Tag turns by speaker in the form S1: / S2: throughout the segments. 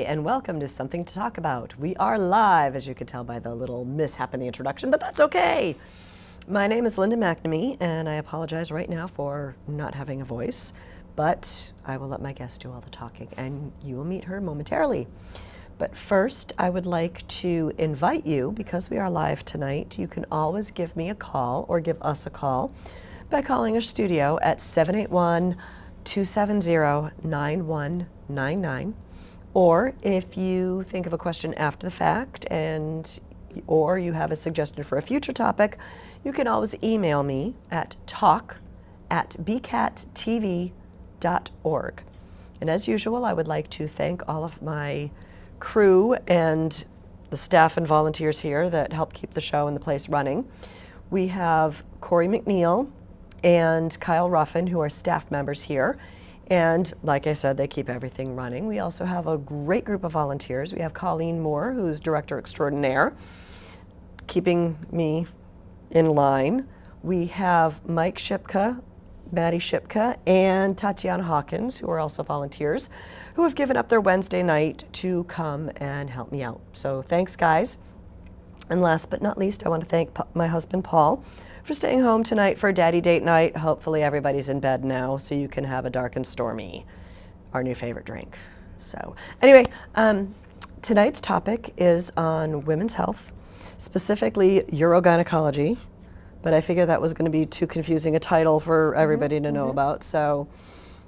S1: and welcome to Something to Talk About. We are live, as you can tell by the little mishap in the introduction, but that's okay. My name is Linda McNamee, and I apologize right now for not having a voice, but I will let my guest do all the talking, and you will meet her momentarily. But first, I would like to invite you, because we are live tonight, you can always give me a call or give us a call by calling our studio at 781-270-9199. Or if you think of a question after the fact or you have a suggestion for a future topic, you can always email me at talk@bcattv.org. And as usual, I would like to thank all of my crew and the staff and volunteers here that help keep the show and the place running. We have Corey McNeil and Kyle Ruffin, who are staff members here. And like I said, they keep everything running. We also have a great group of volunteers. We have Colleen Moore, who's director extraordinaire, keeping me in line. We have Mike Shipka, Maddie Shipka, and Tatiana Hawkins, who are also volunteers, who have given up their Wednesday night to come and help me out. So thanks, guys. And last but not least, I want to thank my husband, Paul, for staying home tonight for Daddy Date Night. Hopefully everybody's in bed now so you can have a dark and stormy, our new favorite drink. So anyway, tonight's topic is on women's health, specifically urogynecology, but I figured that was going to be too confusing a title for everybody to know about, so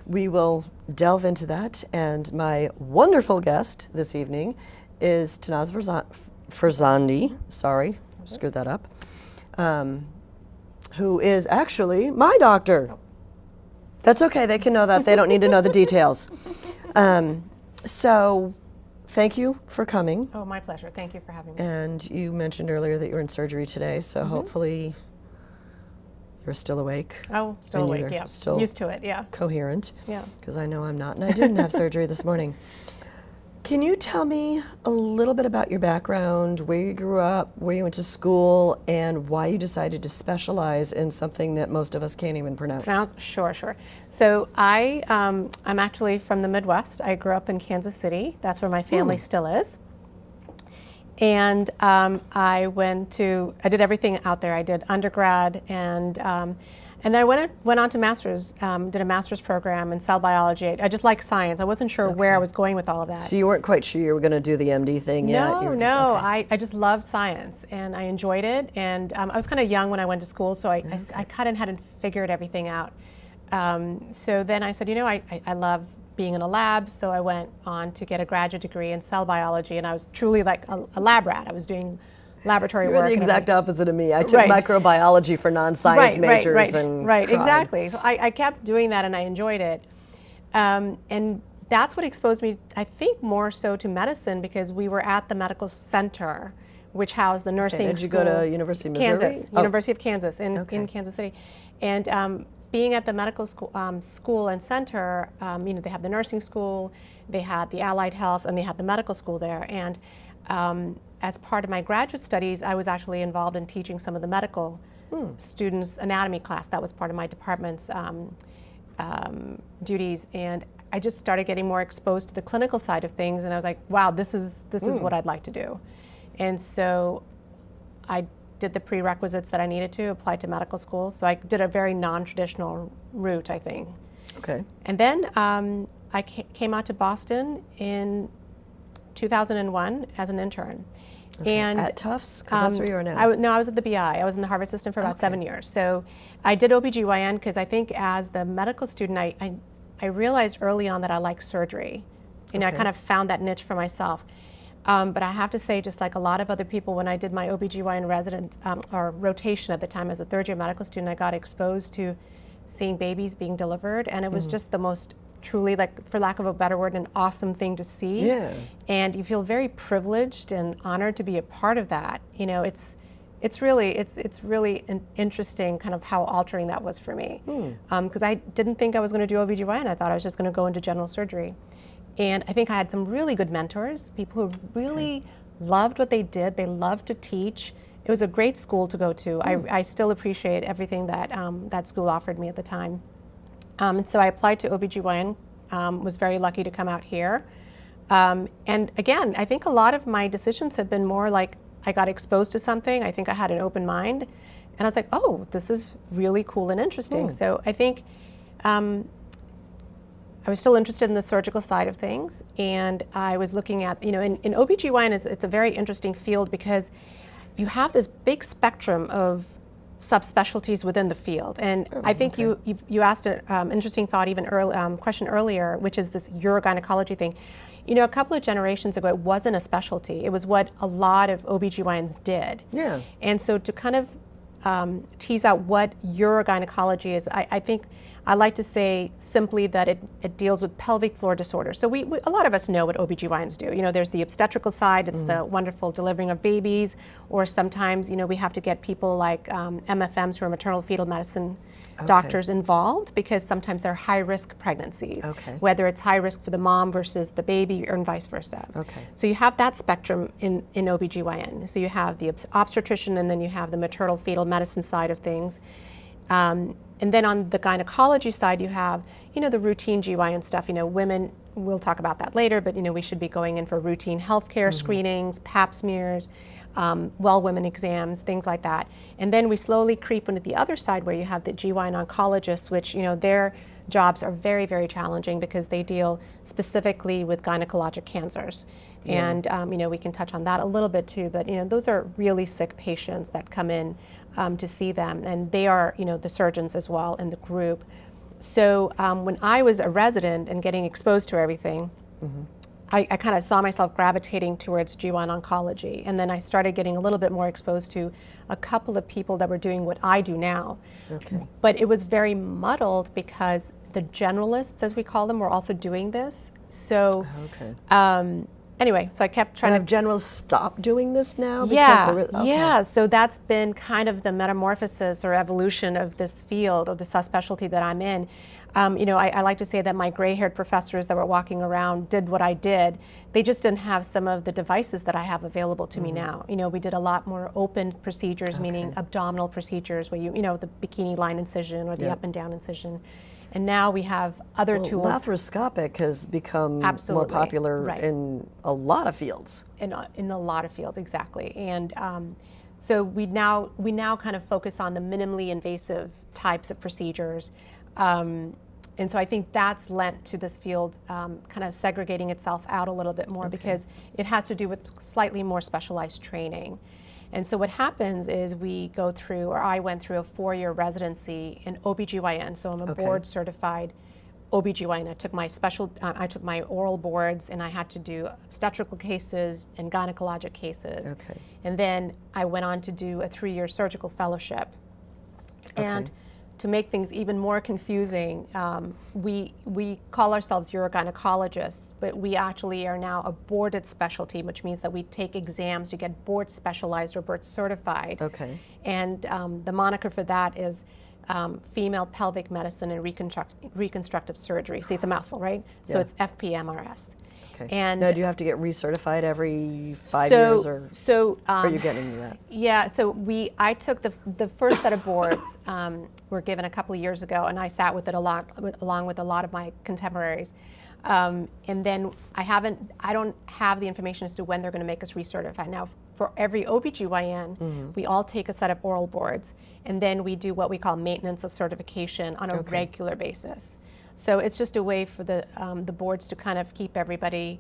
S1: we will delve into that. And my wonderful guest this evening is Tanaz Ferzandi, sorry, screwed that up, who is actually my doctor. That's okay, they can know that. They don't need to know the details. So thank you for coming.
S2: Oh, my pleasure. Thank you for having me.
S1: And you mentioned earlier that you were in surgery today, so hopefully you're still awake.
S2: Oh, still awake, yeah.
S1: Still
S2: used to it, yeah.
S1: Coherent.
S2: Yeah.
S1: Because I know I'm not, and I didn't have surgery this morning. Can you tell me a little bit about your background, where you grew up, where you went to school, and why you decided to specialize in something that most of us can't even pronounce?
S2: Sure. So I'm actually from the Midwest. I grew up in Kansas City. That's where my family still is. And I did everything out there. I did undergrad, and then I went on to master's, did a master's program in cell biology. I just like science. I wasn't sure where I was going with all of that.
S1: So you weren't quite sure you were going to do the MD thing yet?
S2: No. I just loved science, and I enjoyed it. And I was kind of young when I went to school, so I kind of hadn't figured everything out. So then I said, I love being in a lab, so I went on to get a graduate degree in cell biology, and I was truly like a lab rat. I was doing laboratory work.
S1: You're the exact opposite of me. I took microbiology for non-science majors.
S2: Right, exactly. So I kept doing that, and I enjoyed it. And that's what exposed me, I think, more so to medicine, because we were at the medical center, which housed the nursing school.
S1: Did you go to University of Missouri?
S2: Kansas, University of Kansas in Kansas City. And being at the medical school and center, they have the nursing school, they had the allied health, and they had the medical school there. And as part of my graduate studies, I was actually involved in teaching some of the medical students anatomy class. That was part of my department's duties. And I just started getting more exposed to the clinical side of things, and I was like, wow, this is what I'd like to do. And so I did the prerequisites that I needed to apply to medical school. So I did a very non-traditional route, I think.
S1: Okay.
S2: And then I came out to Boston in 2001 as an intern.
S1: Okay.
S2: And
S1: at Tufts? Because that's where you are now.
S2: I was at the BI. I was in the Harvard system for about 7 years. So I did OBGYN because I think as the medical student, I realized early on that I like surgery. I kind of found that niche for myself. But I have to say, just like a lot of other people, when I did my OBGYN residence or rotation at the time as a third-year medical student, I got exposed to seeing babies being delivered, and it was just the most truly, like, for lack of a better word, an awesome thing to see.
S1: Yeah. And
S2: you feel very privileged and honored to be a part of that. It's really interesting kind of how altering that was for me. Because I didn't think I was going to do OBGYN. I thought I was just going to go into general surgery. And I think I had some really good mentors, people who really loved what they did. They loved to teach. It was a great school to go to. I still appreciate everything that that school offered me at the time. And so I applied to OBGYN, was very lucky to come out here. And again, I think a lot of my decisions have been more like I got exposed to something. I think I had an open mind. And I was like, oh, this is really cool and interesting. So I think I was still interested in the surgical side of things. And I was looking at, in OBGYN, it's a very interesting field because you have this big spectrum of subspecialties within the field. And I think you asked an interesting thought, even question earlier, which is this urogynecology thing. A couple of generations ago, it wasn't a specialty. It was what a lot of OBGYNs did.
S1: Yeah.
S2: And so to kind of tease out what urogynecology is, I think I like to say simply that it deals with pelvic floor disorders. So we a lot of us know what OBGYNs do. There's the obstetrical side, it's the wonderful delivering of babies, or sometimes, we have to get people like MFMs who are maternal fetal medicine doctors involved because sometimes they're high-risk pregnancies, whether it's high risk for the mom versus the baby or vice versa. So you have that spectrum in OBGYN. So you have the obstetrician and then you have the maternal fetal medicine side of things. And then on the gynecology side, you have, the routine GYN stuff. Women, we'll talk about that later, but, we should be going in for routine healthcare screenings, pap smears, well women exams, things like that. And then we slowly creep into the other side where you have the GYN oncologists, which, their jobs are very, very challenging because they deal specifically with gynecologic cancers. And, we can touch on that a little bit too, but, those are really sick patients that come in to see them, and they are, the surgeons as well in the group. So when I was a resident and getting exposed to everything, I kind of saw myself gravitating towards GYN oncology, and then I started getting a little bit more exposed to a couple of people that were doing what I do now. But it was very muddled because the generalists, as we call them, were also doing this. So anyway, so I kept trying
S1: have generals stopped doing this now?
S2: Yeah, so that's been kind of the metamorphosis or evolution of this field, of the subspecialty that I'm in. I like to say that my gray-haired professors that were walking around did what I did. They just didn't have some of the devices that I have available to me now. We did a lot more open procedures, meaning abdominal procedures where the bikini line incision or the up and down incision. And now we have other tools.
S1: Laparoscopic has become more popular in a lot of fields.
S2: In a lot of fields, exactly. And so we now kind of focus on the minimally invasive types of procedures. And so I think that's lent to this field kind of segregating itself out a little bit more because it has to do with slightly more specialized training. And so what happens is I went through a 4-year residency in OBGYN. So I'm a board certified OBGYN. I took my oral boards and I had to do obstetrical cases and gynecologic cases. And then I went on to do a 3-year surgical fellowship. And to make things even more confusing, we call ourselves urogynecologists, but we actually are now a boarded specialty, which means that we take exams to get board specialized or board certified. And the moniker for that is female pelvic medicine and reconstructive surgery. See, it's a mouthful, right? So it's FPMRS. And
S1: now, do you have to get recertified every 5 years, or are you getting into that?
S2: Yeah, so I took the first set of boards were given a couple of years ago, and I sat with it along with a lot of my contemporaries. And then I don't have the information as to when they're going to make us recertified. Now, for every OBGYN, we all take a set of oral boards, and then we do what we call maintenance of certification on a regular basis. So it's just a way for the boards to kind of keep everybody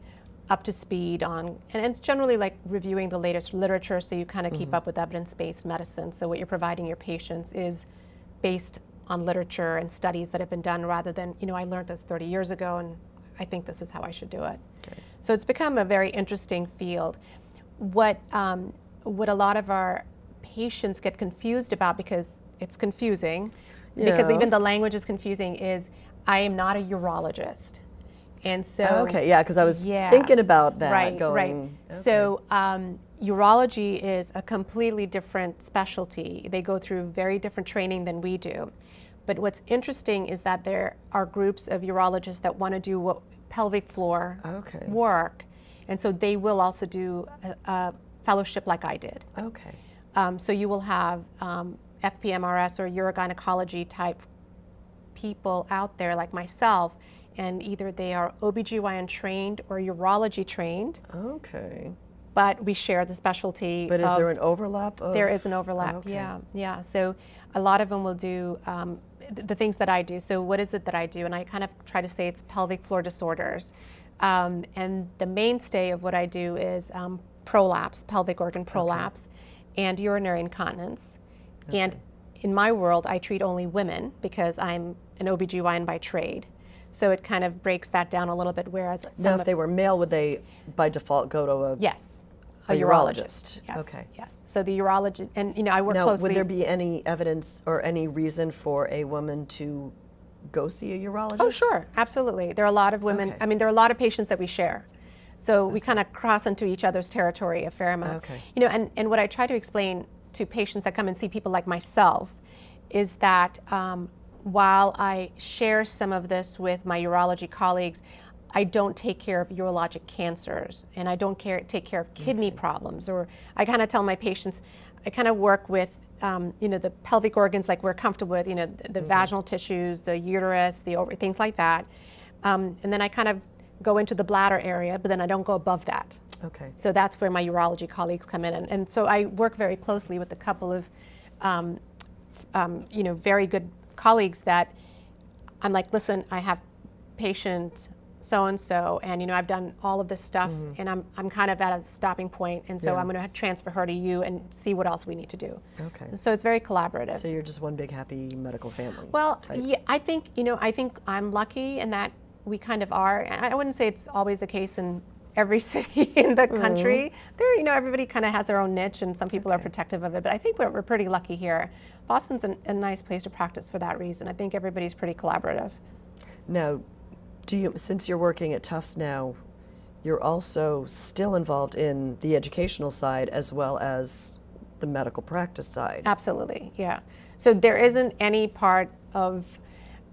S2: up to speed on, and it's generally like reviewing the latest literature so you kind of keep up with evidence-based medicine. So what you're providing your patients is based on literature and studies that have been done rather than, I learned this 30 years ago and I think this is how I should do it. So it's become a very interesting field. What a lot of our patients get confused about, because it's confusing, because even the language is confusing, is I am not a urologist. And so
S1: because I was thinking about that.
S2: So urology is a completely different specialty. They go through very different training than we do. But what's interesting is that there are groups of urologists that want to do pelvic floor work, and so they will also do a fellowship like I did. So you will have FPMRS or urogynecology type people out there like myself, and either they are OBGYN trained or urology trained,
S1: Okay.
S2: but we share the specialty.
S1: But is there an overlap of?
S2: There is an overlap,
S1: Okay.
S2: yeah. So a lot of them will do the things that I do. So what is it that I do? And I kind of try to say it's pelvic floor disorders. And the mainstay of what I do is prolapse, pelvic organ prolapse, and urinary incontinence.
S1: Okay.
S2: And in my world, I treat only women because I'm an OBGYN by trade. So it kind of breaks that down a little bit, whereas
S1: Now, if they were male, would they by default go to a?
S2: Yes.
S1: A urologist.
S2: Yes.
S1: Okay.
S2: Yes. So the urologist, and I work
S1: Now,
S2: closely.
S1: would there be any evidence or any reason for a woman to go see a urologist?
S2: Oh, sure, absolutely. There are a lot of women.
S1: Okay.
S2: I mean, there are a lot of patients that we share, so we kind of cross into each other's territory a fair amount.
S1: Okay.
S2: And what I try to explain to patients that come and see people like myself is that while I share some of this with my urology colleagues, I don't take care of urologic cancers, and I don't take care of kidney problems. Or I kind of tell my patients, I kind of work with, the pelvic organs like we're comfortable with, the vaginal tissues, the uterus, the ovary, things like that. And then I kind of go into the bladder area, but then I don't go above that.
S1: Okay.
S2: So that's where my urology colleagues come in. And so I work very closely with a couple of, very good colleagues that I'm like, listen, I have patient so-and-so, and I've done all of this stuff, and I'm kind of at a stopping point, and so
S1: Yeah.
S2: I'm going to transfer her to you and see what else we need to do.
S1: Okay.
S2: So it's very collaborative.
S1: So you're just one big happy medical family.
S2: Well,
S1: type.
S2: yeah, I think I'm lucky in that we kind of are. I wouldn't say it's always the case in every city in the country. There, everybody kind of has their own niche, and some people are
S1: Okay.
S2: protective of it. But I think we're pretty lucky here. Boston's a nice place to practice for that reason. I think everybody's pretty collaborative.
S1: Now, since you're working at Tufts now, you're also still involved in the educational side as well as the medical practice side.
S2: Absolutely, yeah. So there isn't any part of,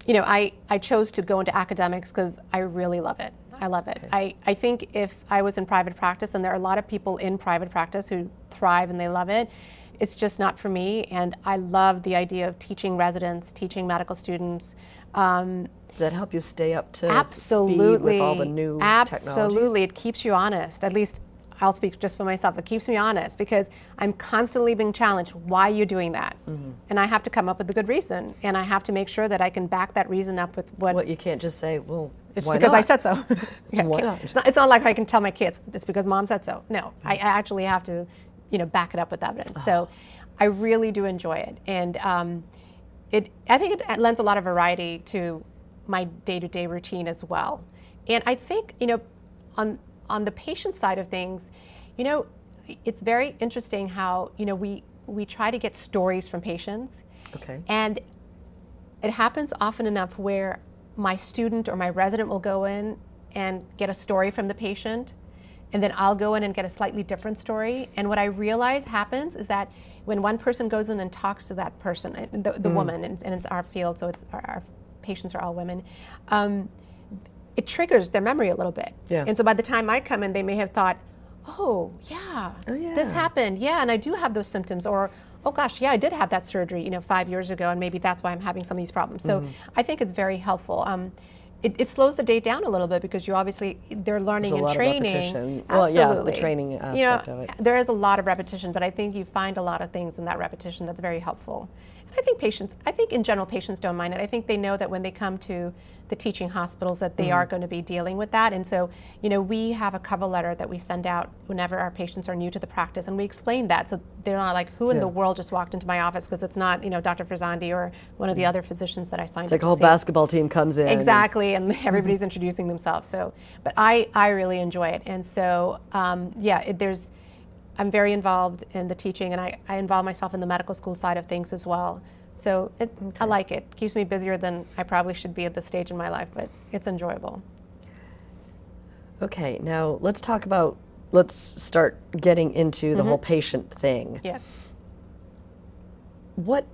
S2: I chose to go into academics because I really love it. I love it.
S1: Okay.
S2: I think if I was in private practice, and there are a lot of people in private practice who thrive and they love it, it's just not for me. And I love the idea of teaching residents, teaching medical students.
S1: Does that help you stay up to
S2: Absolutely.
S1: speed with all the new technologies?
S2: Absolutely. It keeps you honest. At least I'll speak just for myself. It keeps me honest because I'm constantly being challenged. Why are you doing that? And I have to come up with a good reason. And I have to make sure that I can back that reason up with what.
S1: What you can't just say, well,
S2: It's
S1: why
S2: because
S1: not?
S2: I said so. Yeah,
S1: Why not?
S2: It's not like I can tell my kids, it's because mom said so. No, I actually have to, back it up with evidence. So I really do enjoy it. And I think it lends a lot of variety to my day-to-day routine as well. And I think, on the patient side of things, it's very interesting how, we try to get stories from patients.
S1: Okay.
S2: And it happens often enough where my student or my resident will go in and get a story from the patient, and then I'll go in and get a slightly different story. And what I realize happens is that when one person goes in and talks to that person, the woman, and it's our field, so it's our patients are all women, it triggers their memory a little bit.
S1: Yeah.
S2: And so by the time I come in, they may have thought, oh yeah, this happened, yeah, and I do have those symptoms, or oh gosh, yeah, I did have that surgery, 5 years ago, and maybe that's why I'm having some of these problems. So I think it's very helpful. It slows the day down a little bit because they're learning
S1: There's a
S2: and
S1: lot
S2: training.
S1: of repetition.
S2: Absolutely.
S1: Well, yeah, the training aspect of it.
S2: There is a lot of repetition, but I think you find a lot of things in that repetition that's very helpful. And I think in general patients don't mind it. I think they know that when they come to the teaching hospitals that they are going to be dealing with that. And so, we have a cover letter that we send out whenever our patients are new to the practice, and we explain that so they're not like, who in the world just walked into my office, because it's not, Dr. Ferzandi or one of the other physicians that I signed
S1: It's
S2: up
S1: like a
S2: to
S1: whole
S2: see.
S1: basketball team comes in.
S2: Exactly, and everybody's introducing themselves. So, but I really enjoy it, and so I'm very involved in the teaching, and I involve myself in the medical school side of things as well. So I like it. Keeps me busier than I probably should be at this stage in my life, but it's enjoyable.
S1: Okay, now let's start getting into the whole patient thing.
S2: Yes.
S1: What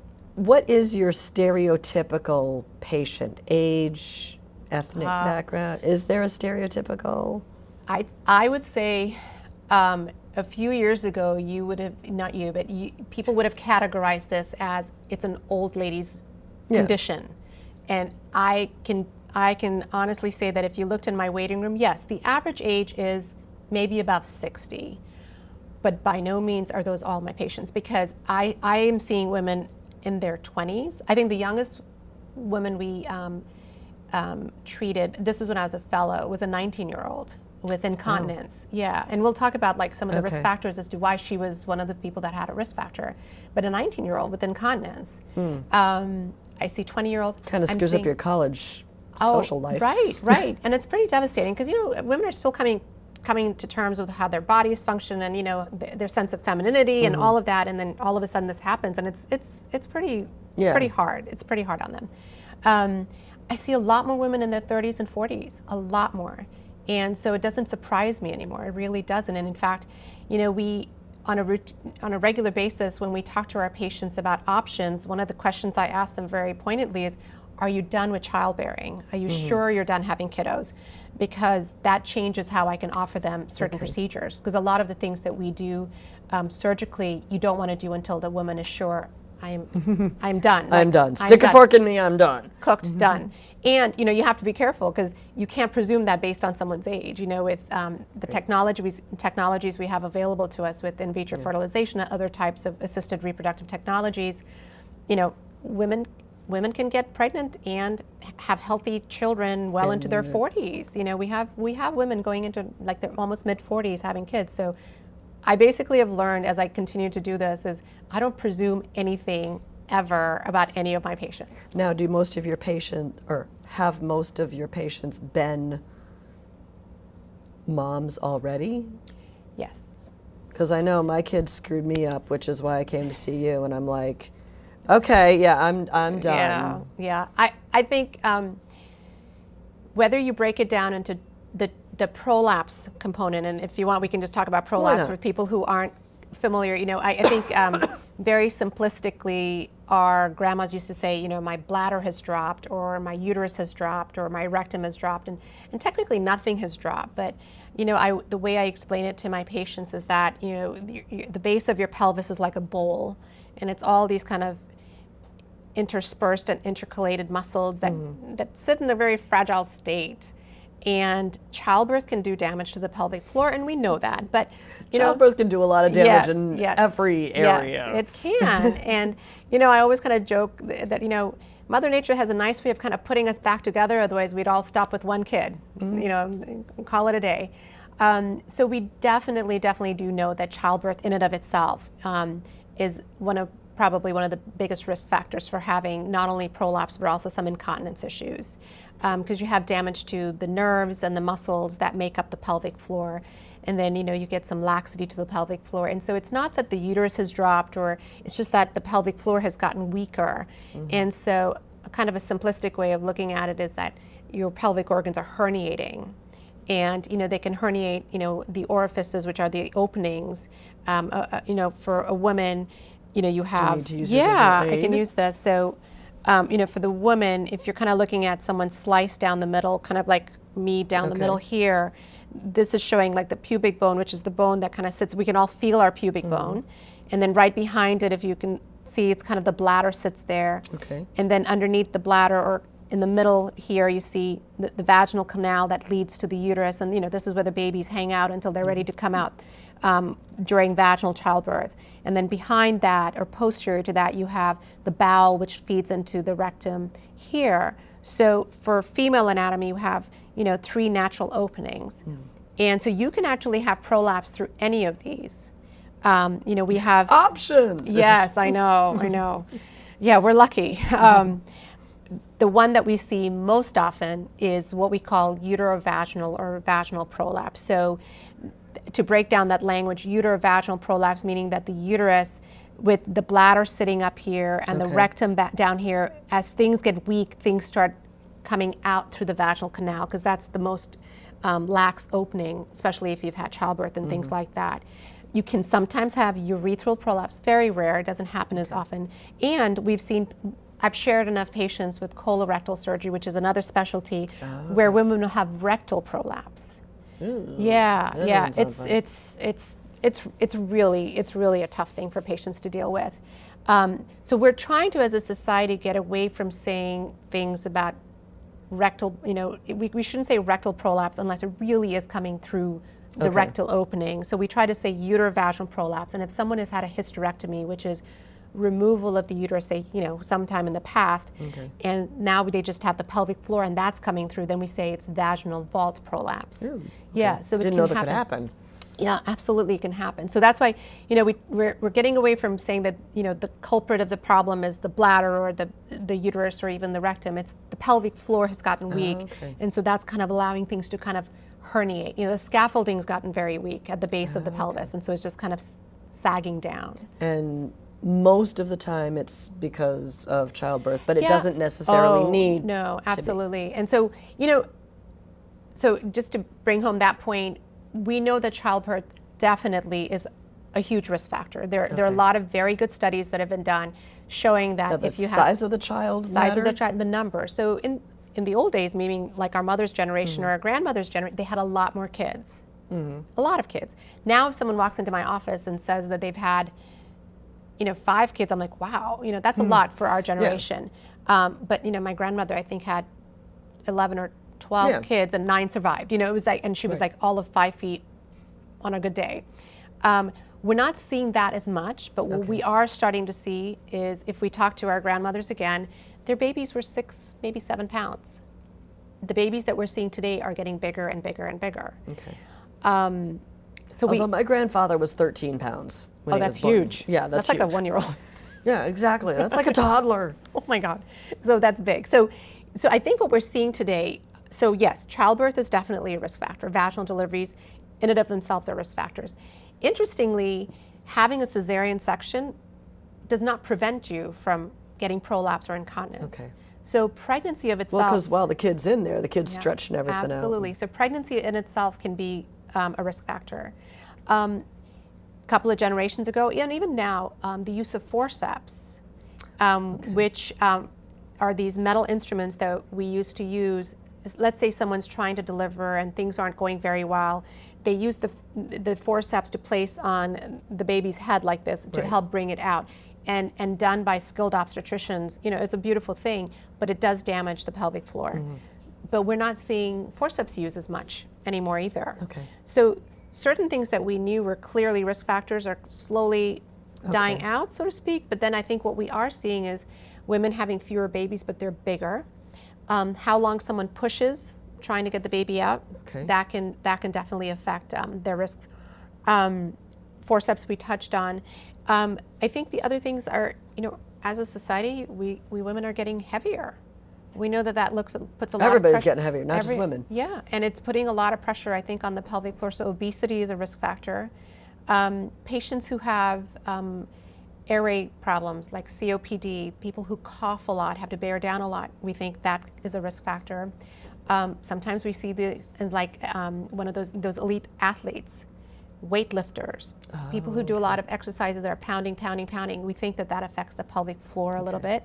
S1: is your stereotypical patient? Age, ethnic background? Is there a stereotypical?
S2: I would say a few years ago, people would have categorized this as it's an old lady's condition. And I I can honestly say that if you looked in my waiting room, yes, the average age is maybe about 60, but by no means are those all my patients, because I am seeing women in their 20s. I think the youngest woman we treated, this was when I was a fellow, was a 19-year-old with incontinence. Yeah, and we'll talk about like some of the risk factors as to why she was one of the people that had a risk factor. But a 19-year-old with incontinence. I see 20-year-olds.
S1: Kind of screws up your college social life.
S2: Right. And it's pretty devastating because, women are still coming to terms with how their bodies function and, their sense of femininity and all of that. And then all of a sudden this happens, and it's pretty hard. It's pretty hard on them. I see a lot more women in their 30s and 40s, a lot more. And so it doesn't surprise me anymore. It really doesn't. And in fact, we, on a regular basis, when we talk to our patients about options, one of the questions I ask them very pointedly is, are you done with childbearing? Are you sure you're done having kiddos? Because that changes how I can offer them certain procedures. Because a lot of the things that we do surgically, you don't want to do until the woman is sure, I'm done.
S1: I'm done. Stick a fork in me, I'm done.
S2: Cooked, done. And you have to be careful because you can't presume that based on someone's age. With the technologies we have available to us with in vitro fertilization and other types of assisted reproductive technologies, women can get pregnant and have healthy children well into their 40s. We have women going into like their almost mid 40s having kids. So I basically have learned as I continue to do this is I don't presume anything ever about any of my patients.
S1: Now, do most of your patients, or have most of your patients been moms already?
S2: Yes.
S1: Because I know my kids screwed me up, which is why I came to see you, and I'm like, okay, yeah, I'm done.
S2: Yeah. I think whether you break it down into the prolapse component, and if you want, we can just talk about prolapse for people who aren't familiar. I think very simplistically, our grandmas used to say, my bladder has dropped, or my uterus has dropped, or my rectum has dropped, and technically nothing has dropped. But the way I explain it to my patients is that the base of your pelvis is like a bowl, and it's all these kind of interspersed and intercalated muscles that sit in a very fragile state. And childbirth can do damage to the pelvic floor, and we know that. But
S1: childbirth can do a lot of damage in every area.
S2: Yes, it can. And I always kind of joke that Mother Nature has a nice way of kind of putting us back together. Otherwise, we'd all stop with one kid, call it a day. So we definitely do know that childbirth in and of itself is probably one of the biggest risk factors for having not only prolapse but also some incontinence issues, because you have damage to the nerves and the muscles that make up the pelvic floor, and then you get some laxity to the pelvic floor. And so it's not that the uterus has dropped, or it's just that the pelvic floor has gotten weaker. And so kind of a simplistic way of looking at it is that your pelvic organs are herniating, and they can herniate the orifices, which are the openings. For a woman, you have, I can use this. So, for the woman, if you're kind of looking at someone sliced down the middle, kind of like me down the middle here, this is showing like the pubic bone, which is the bone that kind of sits, we can all feel our pubic bone. And then right behind it, if you can see, it's kind of the bladder sits there.
S1: Okay.
S2: And then underneath the bladder, or in the middle here, you see the vaginal canal that leads to the uterus. And this is where the babies hang out until they're ready to come out during vaginal childbirth. And then behind that, or posterior to that, you have the bowel, which feeds into the rectum here. So for female anatomy, you have 3 natural openings. And so you can actually have prolapse through any of these. We have
S1: options.
S2: Yes, I know. Yeah, we're lucky. The one that we see most often is what we call uterovaginal or vaginal prolapse. So to break down that language, uterovaginal prolapse, meaning that the uterus with the bladder sitting up here and the rectum down here, as things get weak, things start coming out through the vaginal canal, because that's the most lax opening, especially if you've had childbirth and things like that. You can sometimes have urethral prolapse, very rare, it doesn't happen as often. And I've shared enough patients with colorectal surgery, which is another specialty, where women will have rectal prolapse.
S1: Ooh,
S2: It's really a tough thing for patients to deal with. So we're trying to, as a society, get away from saying things about rectal, we shouldn't say rectal prolapse unless it really is coming through the rectal opening. So we try to say uterovaginal prolapse. And if someone has had a hysterectomy, which is removal of the uterus, say, sometime in the past, and now they just have the pelvic floor and that's coming through, then we say it's vaginal vault prolapse.
S1: Ooh,
S2: Yeah, so it
S1: didn't
S2: can
S1: know that
S2: happen.
S1: could happen.
S2: Yeah, absolutely, it can happen. So that's why, we're getting away from saying that, the culprit of the problem is the bladder or the uterus or even the rectum. It's the pelvic floor has gotten weak, and so that's kind of allowing things to kind of herniate. The scaffolding's gotten very weak at the base of the pelvis, and so it's just kind of sagging down.
S1: And most of the time it's because of childbirth, but it doesn't necessarily need
S2: No,
S1: to
S2: absolutely. And so, so just to bring home that point, we know that childbirth definitely is a huge risk factor. There are a lot of very good studies that have been done showing that
S1: the
S2: if you
S1: size of the child
S2: of the child, the number. So in the old days, meaning like our mother's generation or our grandmother's generation, they had a lot more kids, a lot of kids. Now, if someone walks into my office and says that they've had 5 kids, I'm like, wow, that's a lot for our generation. But my grandmother, I think, had 11 or 12 kids and 9 survived. It was like, and she was like all of 5 feet on a good day. We're not seeing that as much, but what we are starting to see is if we talk to our grandmothers again, their babies were 6, maybe 7 pounds. The babies that we're seeing today are getting bigger and bigger and bigger. So
S1: although my grandfather was 13 pounds when he
S2: that's
S1: was born.
S2: huge.
S1: Yeah, that's
S2: like
S1: huge.
S2: a 1-year-old.
S1: Yeah, exactly. That's like a toddler.
S2: Oh my God. So that's big. So I think what we're seeing today, so yes, childbirth is definitely a risk factor. Vaginal deliveries in and of themselves are risk factors. Interestingly, having a cesarean section does not prevent you from getting prolapse or incontinence. So pregnancy of itself.
S1: Well, because the kid's in there, the kid's stretching everything out.
S2: Absolutely. So pregnancy in itself can be a risk factor. A couple of generations ago, and even now, the use of forceps, which are these metal instruments that we used to use. Let's say someone's trying to deliver and things aren't going very well. They use the forceps to place on the baby's head like this to help bring it out. And done by skilled obstetricians, it's a beautiful thing, but it does damage the pelvic floor. But we're not seeing forceps used as much anymore either. So certain things that we knew were clearly risk factors are slowly dying out, so to speak. But then I think what we are seeing is women having fewer babies, but they're bigger. How long someone pushes trying to get the baby out, that can definitely affect their risks. Forceps we touched on. I think the other things are, as a society, we women are getting heavier. We know that puts a lot of pressure.
S1: Everybody's getting heavier, not just women.
S2: Yeah, and it's putting a lot of pressure, I think, on the pelvic floor. So obesity is a risk factor. Patients who have airway problems like COPD, people who cough a lot, have to bear down a lot, we think that is a risk factor. Sometimes we see one of those elite athletes, weightlifters, people who do a lot of exercises that are pounding. We think that affects the pelvic floor a little bit.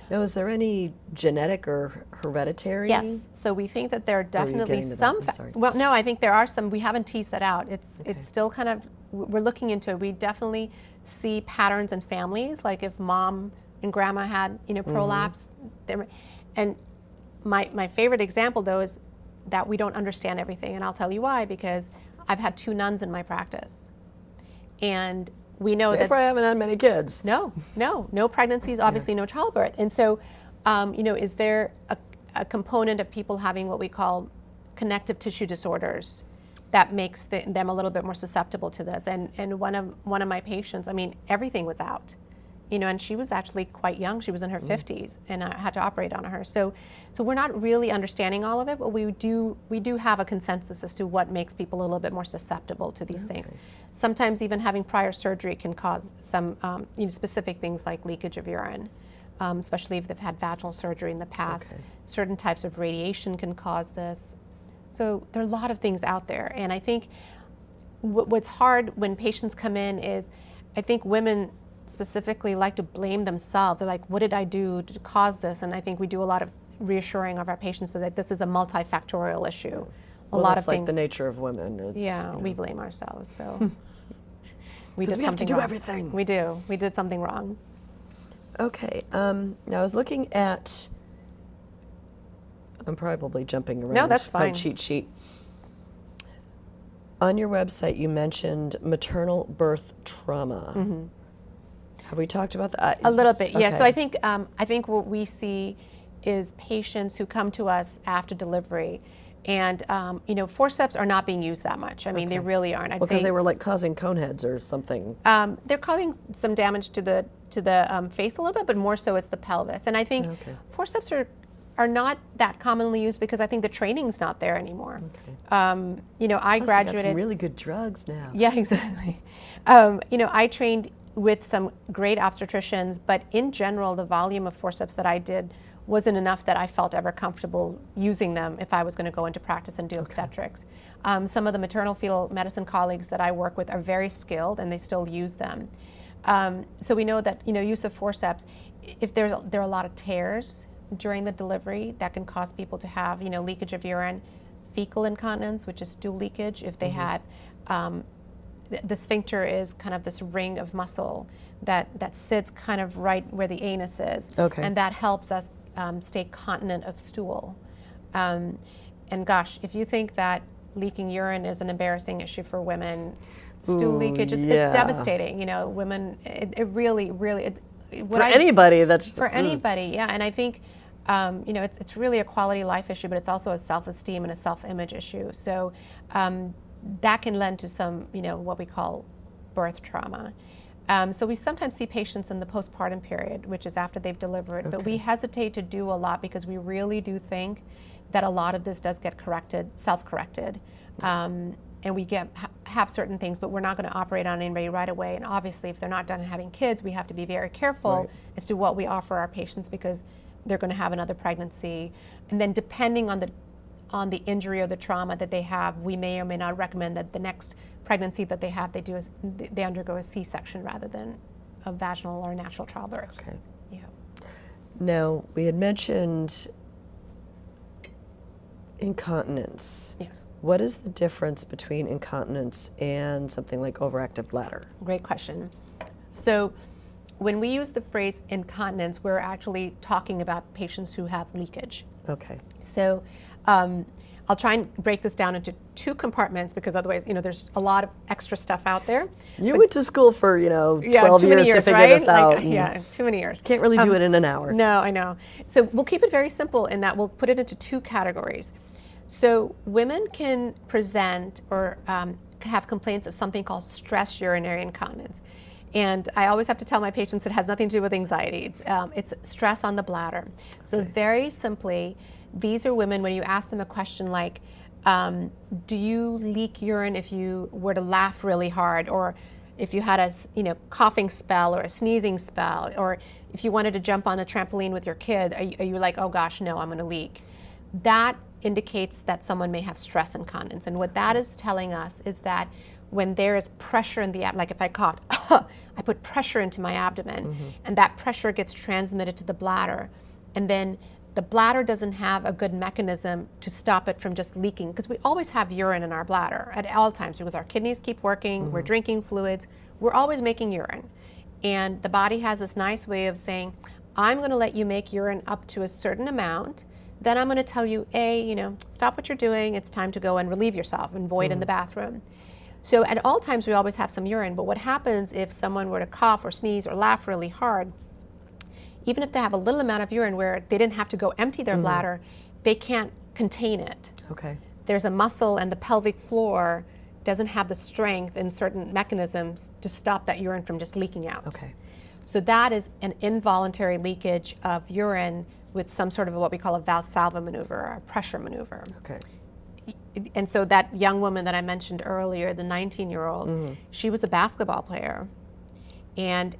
S1: Now, is there any genetic or hereditary?
S2: Yes. So we think that there are definitely some.
S1: Sorry.
S2: Well, no, I think there are some. We haven't teased that out. It's still kind of, we're looking into it. We definitely see patterns in families, like if mom and grandma had, prolapse. And my favorite example, though, is that we don't understand everything. And I'll tell you why, because I've had 2 nuns in my practice. And we know that
S1: I haven't had many kids.
S2: No pregnancies, obviously no childbirth. And so, is there a component of people having what we call connective tissue disorders that makes them a little bit more susceptible to this? And one of my patients, everything was out, and she was actually quite young. She was in her 50s, and I had to operate on her. So we're not really understanding all of it, but we do have a consensus as to what makes people a little bit more susceptible to these things. Sometimes even having prior surgery can cause some specific things like leakage of urine, especially if they've had vaginal surgery in the past. Certain types of radiation can cause this. So there are a lot of things out there. And I think what's hard when patients come in is, I think women specifically like to blame themselves. They're like, what did I do to cause this? And I think we do a lot of reassuring of our patients so that this is a multifactorial issue. A lot of things.
S1: Like the nature of women. It's,
S2: we blame ourselves. So we
S1: have to do everything.
S2: We do. We did something wrong.
S1: Okay. Now I was looking at I'm probably jumping around.
S2: No, that's
S1: my
S2: fine.
S1: cheat sheet. On your website, you mentioned maternal birth trauma.
S2: Mm-hmm.
S1: Have we talked about that?
S2: A little bit, yeah.
S1: Okay.
S2: So I think what we see is patients who come to us after delivery, and forceps are not being used that much. I mean, they really aren't.
S1: Because they were like causing cone heads or something.
S2: They're causing some damage to the face a little bit, but more so it's the pelvis. And I think forceps are not that commonly used because I think the training's not there anymore.
S1: Okay.
S2: I
S1: Plus,
S2: graduated.
S1: you got some really good drugs now.
S2: Yeah, exactly. I trained with some great obstetricians, but in general, the volume of forceps that I did wasn't enough that I felt ever comfortable using them if I was going to go into practice and do obstetrics. Some of the maternal fetal medicine colleagues that I work with are very skilled and they still use them. So we know that use of forceps, if there are a lot of tears during the delivery, that can cause people to have leakage of urine, fecal incontinence, which is stool leakage. If they had the sphincter is kind of this ring of muscle that sits kind of right where the anus is, and that helps us stay continent of stool. And gosh, if you think that leaking urine is an embarrassing issue for women, stool leakage, it's devastating. Women, it really,
S1: anybody, that's
S2: for anybody, yeah. And I think it's really a quality of life issue, but it's also a self-esteem and a self-image issue. So that can lend to some, what we call birth trauma. So we sometimes see patients in the postpartum period, which is after they've delivered, but we hesitate to do a lot because we really do think that a lot of this does get corrected, self-corrected. And we have certain things, but we're not going to operate on anybody right away. And obviously, if they're not done having kids, we have to be very careful as to what we offer our patients because they're going to have another pregnancy. And then depending on the injury or the trauma that they have, we may or may not recommend that the next pregnancy that they have, they undergo a C-section rather than a vaginal or natural childbirth.
S1: Okay.
S2: Yeah.
S1: Now, we had mentioned incontinence.
S2: Yes.
S1: What is the difference between incontinence and something like overactive bladder?
S2: Great question. So when we use the phrase incontinence, we're actually talking about patients who have leakage.
S1: Okay.
S2: So I'll try and break this down into two compartments because otherwise, there's a lot of extra stuff out there.
S1: You went to school for, 12 years to figure
S2: right?
S1: this out.
S2: Yeah, too many years.
S1: Can't really do it in an hour.
S2: No, I know. So we'll keep it very simple in that we'll put it into two categories. So women can present or have complaints of something called stress urinary incontinence. And I always have to tell my patients it has nothing to do with anxiety. It's stress on the bladder. So very simply, these are women, when you ask them a question like, do you leak urine if you were to laugh really hard, or if you had a coughing spell or a sneezing spell, or if you wanted to jump on the trampoline with your kid, are you like, oh gosh, no, I'm going to leak? That indicates that someone may have stress incontinence. And what that is telling us is that when there is pressure in the abdomen, like if I coughed, I put pressure into my abdomen, and that pressure gets transmitted to the bladder, and then the bladder doesn't have a good mechanism to stop it from just leaking, because we always have urine in our bladder at all times because our kidneys keep working, we're drinking fluids, we're always making urine. And the body has this nice way of saying, I'm going to let you make urine up to a certain amount, then I'm going to tell you, stop what you're doing, it's time to go and relieve yourself and void in the bathroom. So at all times we always have some urine, but what happens if someone were to cough or sneeze or laugh really hard, even if they have a little amount of urine where they didn't have to go empty their bladder, they can't contain it.
S1: Okay.
S2: There's a muscle, and the pelvic floor doesn't have the strength and certain mechanisms to stop that urine from just leaking out.
S1: Okay.
S2: So that is an involuntary leakage of urine with some sort of what we call a Valsalva maneuver, or a pressure maneuver.
S1: Okay.
S2: And so that young woman that I mentioned earlier, the 19-year-old, she was a basketball player. And,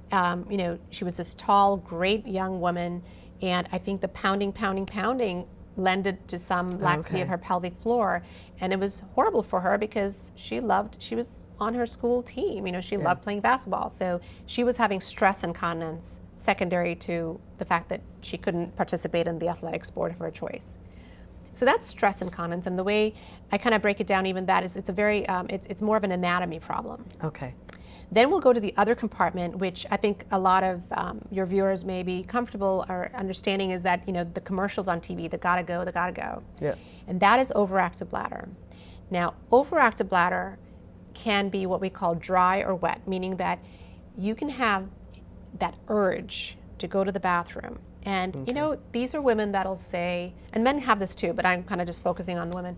S2: she was this tall, great young woman. And I think the pounding lended to some laxity of her pelvic floor. And it was horrible for her because she was on her school team. She loved playing basketball. So she was having stress incontinence secondary to the fact that she couldn't participate in the athletic sport of her choice. So that's stress incontinence, and the way I kind of break it down, even that is, it's more of an anatomy problem.
S1: Okay.
S2: Then we'll go to the other compartment, which I think a lot of your viewers may be comfortable or understanding is that, the commercials on TV, the gotta go, the gotta go.
S1: Yeah.
S2: And that is overactive bladder. Now, overactive bladder can be what we call dry or wet, meaning that you can have that urge to go to the bathroom. And, these are women that'll say, and men have this too, but I'm kind of just focusing on the women.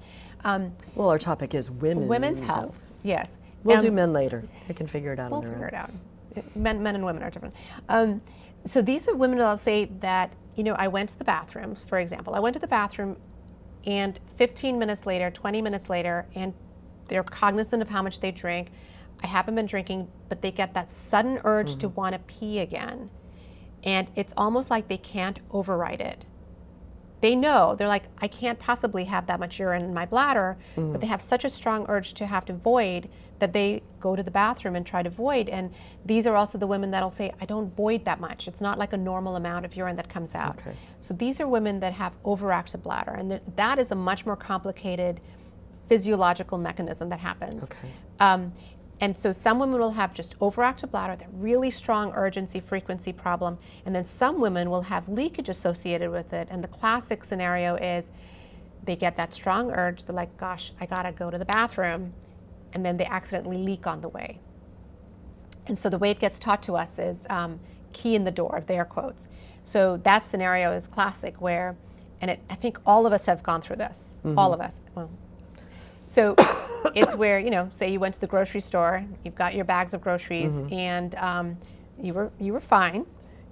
S1: Well, our topic is
S2: Women's health, yes.
S1: We'll do men later. They can figure it out on their own.
S2: We'll figure it out. Men and women are different. So these are women that'll say that, I went to the bathroom, for example. I went to the bathroom and 15 minutes later, 20 minutes later, and they're cognizant of how much they drink. I haven't been drinking, but they get that sudden urge to want to pee again. And it's almost like they can't override it. They know, they're like, I can't possibly have that much urine in my bladder, but they have such a strong urge to have to void that they go to the bathroom and try to void. And these are also the women that'll say, I don't void that much. It's not like a normal amount of urine that comes out.
S1: Okay.
S2: So these are women that have overactive bladder, and that is a much more complicated physiological mechanism that happens.
S1: Okay.
S2: And so some women will have just overactive bladder, that really strong urgency frequency problem, and then some women will have leakage associated with it. And the classic scenario is they get that strong urge, they're like, gosh, I gotta go to the bathroom, and then they accidentally leak on the way. And so the way it gets taught to us is key in the door, air quotes. So that scenario is classic where, I think all of us have gone through this, all of us. Well, so it's where, say you went to the grocery store, you've got your bags of groceries, and you were fine.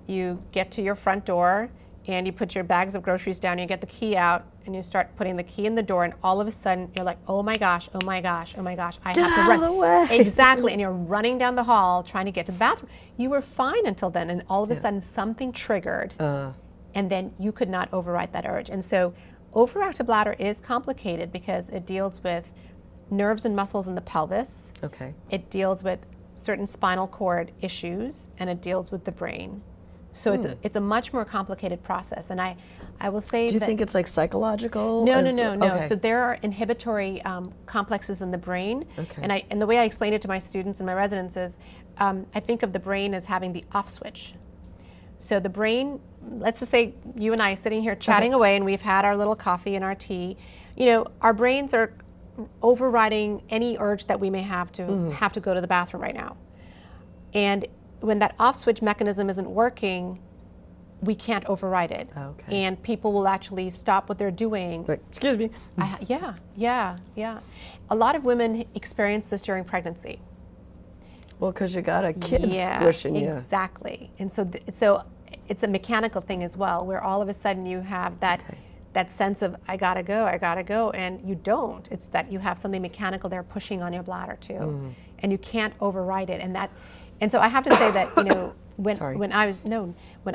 S2: You get to your front door, and you put your bags of groceries down, you get the key out, and you start putting the key in the door, and all of a sudden, you're like, oh my gosh, oh my gosh, oh my gosh, I have to run.
S1: Get out of the way.
S2: Exactly, and you're running down the hall trying to get to the bathroom. You were fine until then, and all of a sudden, something triggered, and then you could not override that urge. And so overactive bladder is complicated because it deals with nerves and muscles in the pelvis.
S1: Okay.
S2: It deals with certain spinal cord issues, and it deals with the brain. So it's a much more complicated process. And I will say
S1: Do you
S2: that
S1: think it's like psychological?
S2: No.
S1: Okay.
S2: So there are inhibitory complexes in the brain.
S1: Okay.
S2: And the way I explain it to my students and my residents is I think of the brain as having the off switch. So the brain, let's just say you and I sitting here chatting away, and we've had our little coffee and our tea. Our brains are overriding any urge that we may have to go to the bathroom right now. And when that off switch mechanism isn't working, we can't override it.
S1: Okay.
S2: And people will actually stop what they're doing.
S1: Like, excuse me.
S2: Yeah. A lot of women experience this during pregnancy.
S1: Well, because you got a kid squishing you.
S2: Exactly. And so it's a mechanical thing as well, where all of a sudden you have that sense of, I gotta go, and you don't. It's that you have something mechanical there pushing on your bladder too, and you can't override it. And so I have to say that, when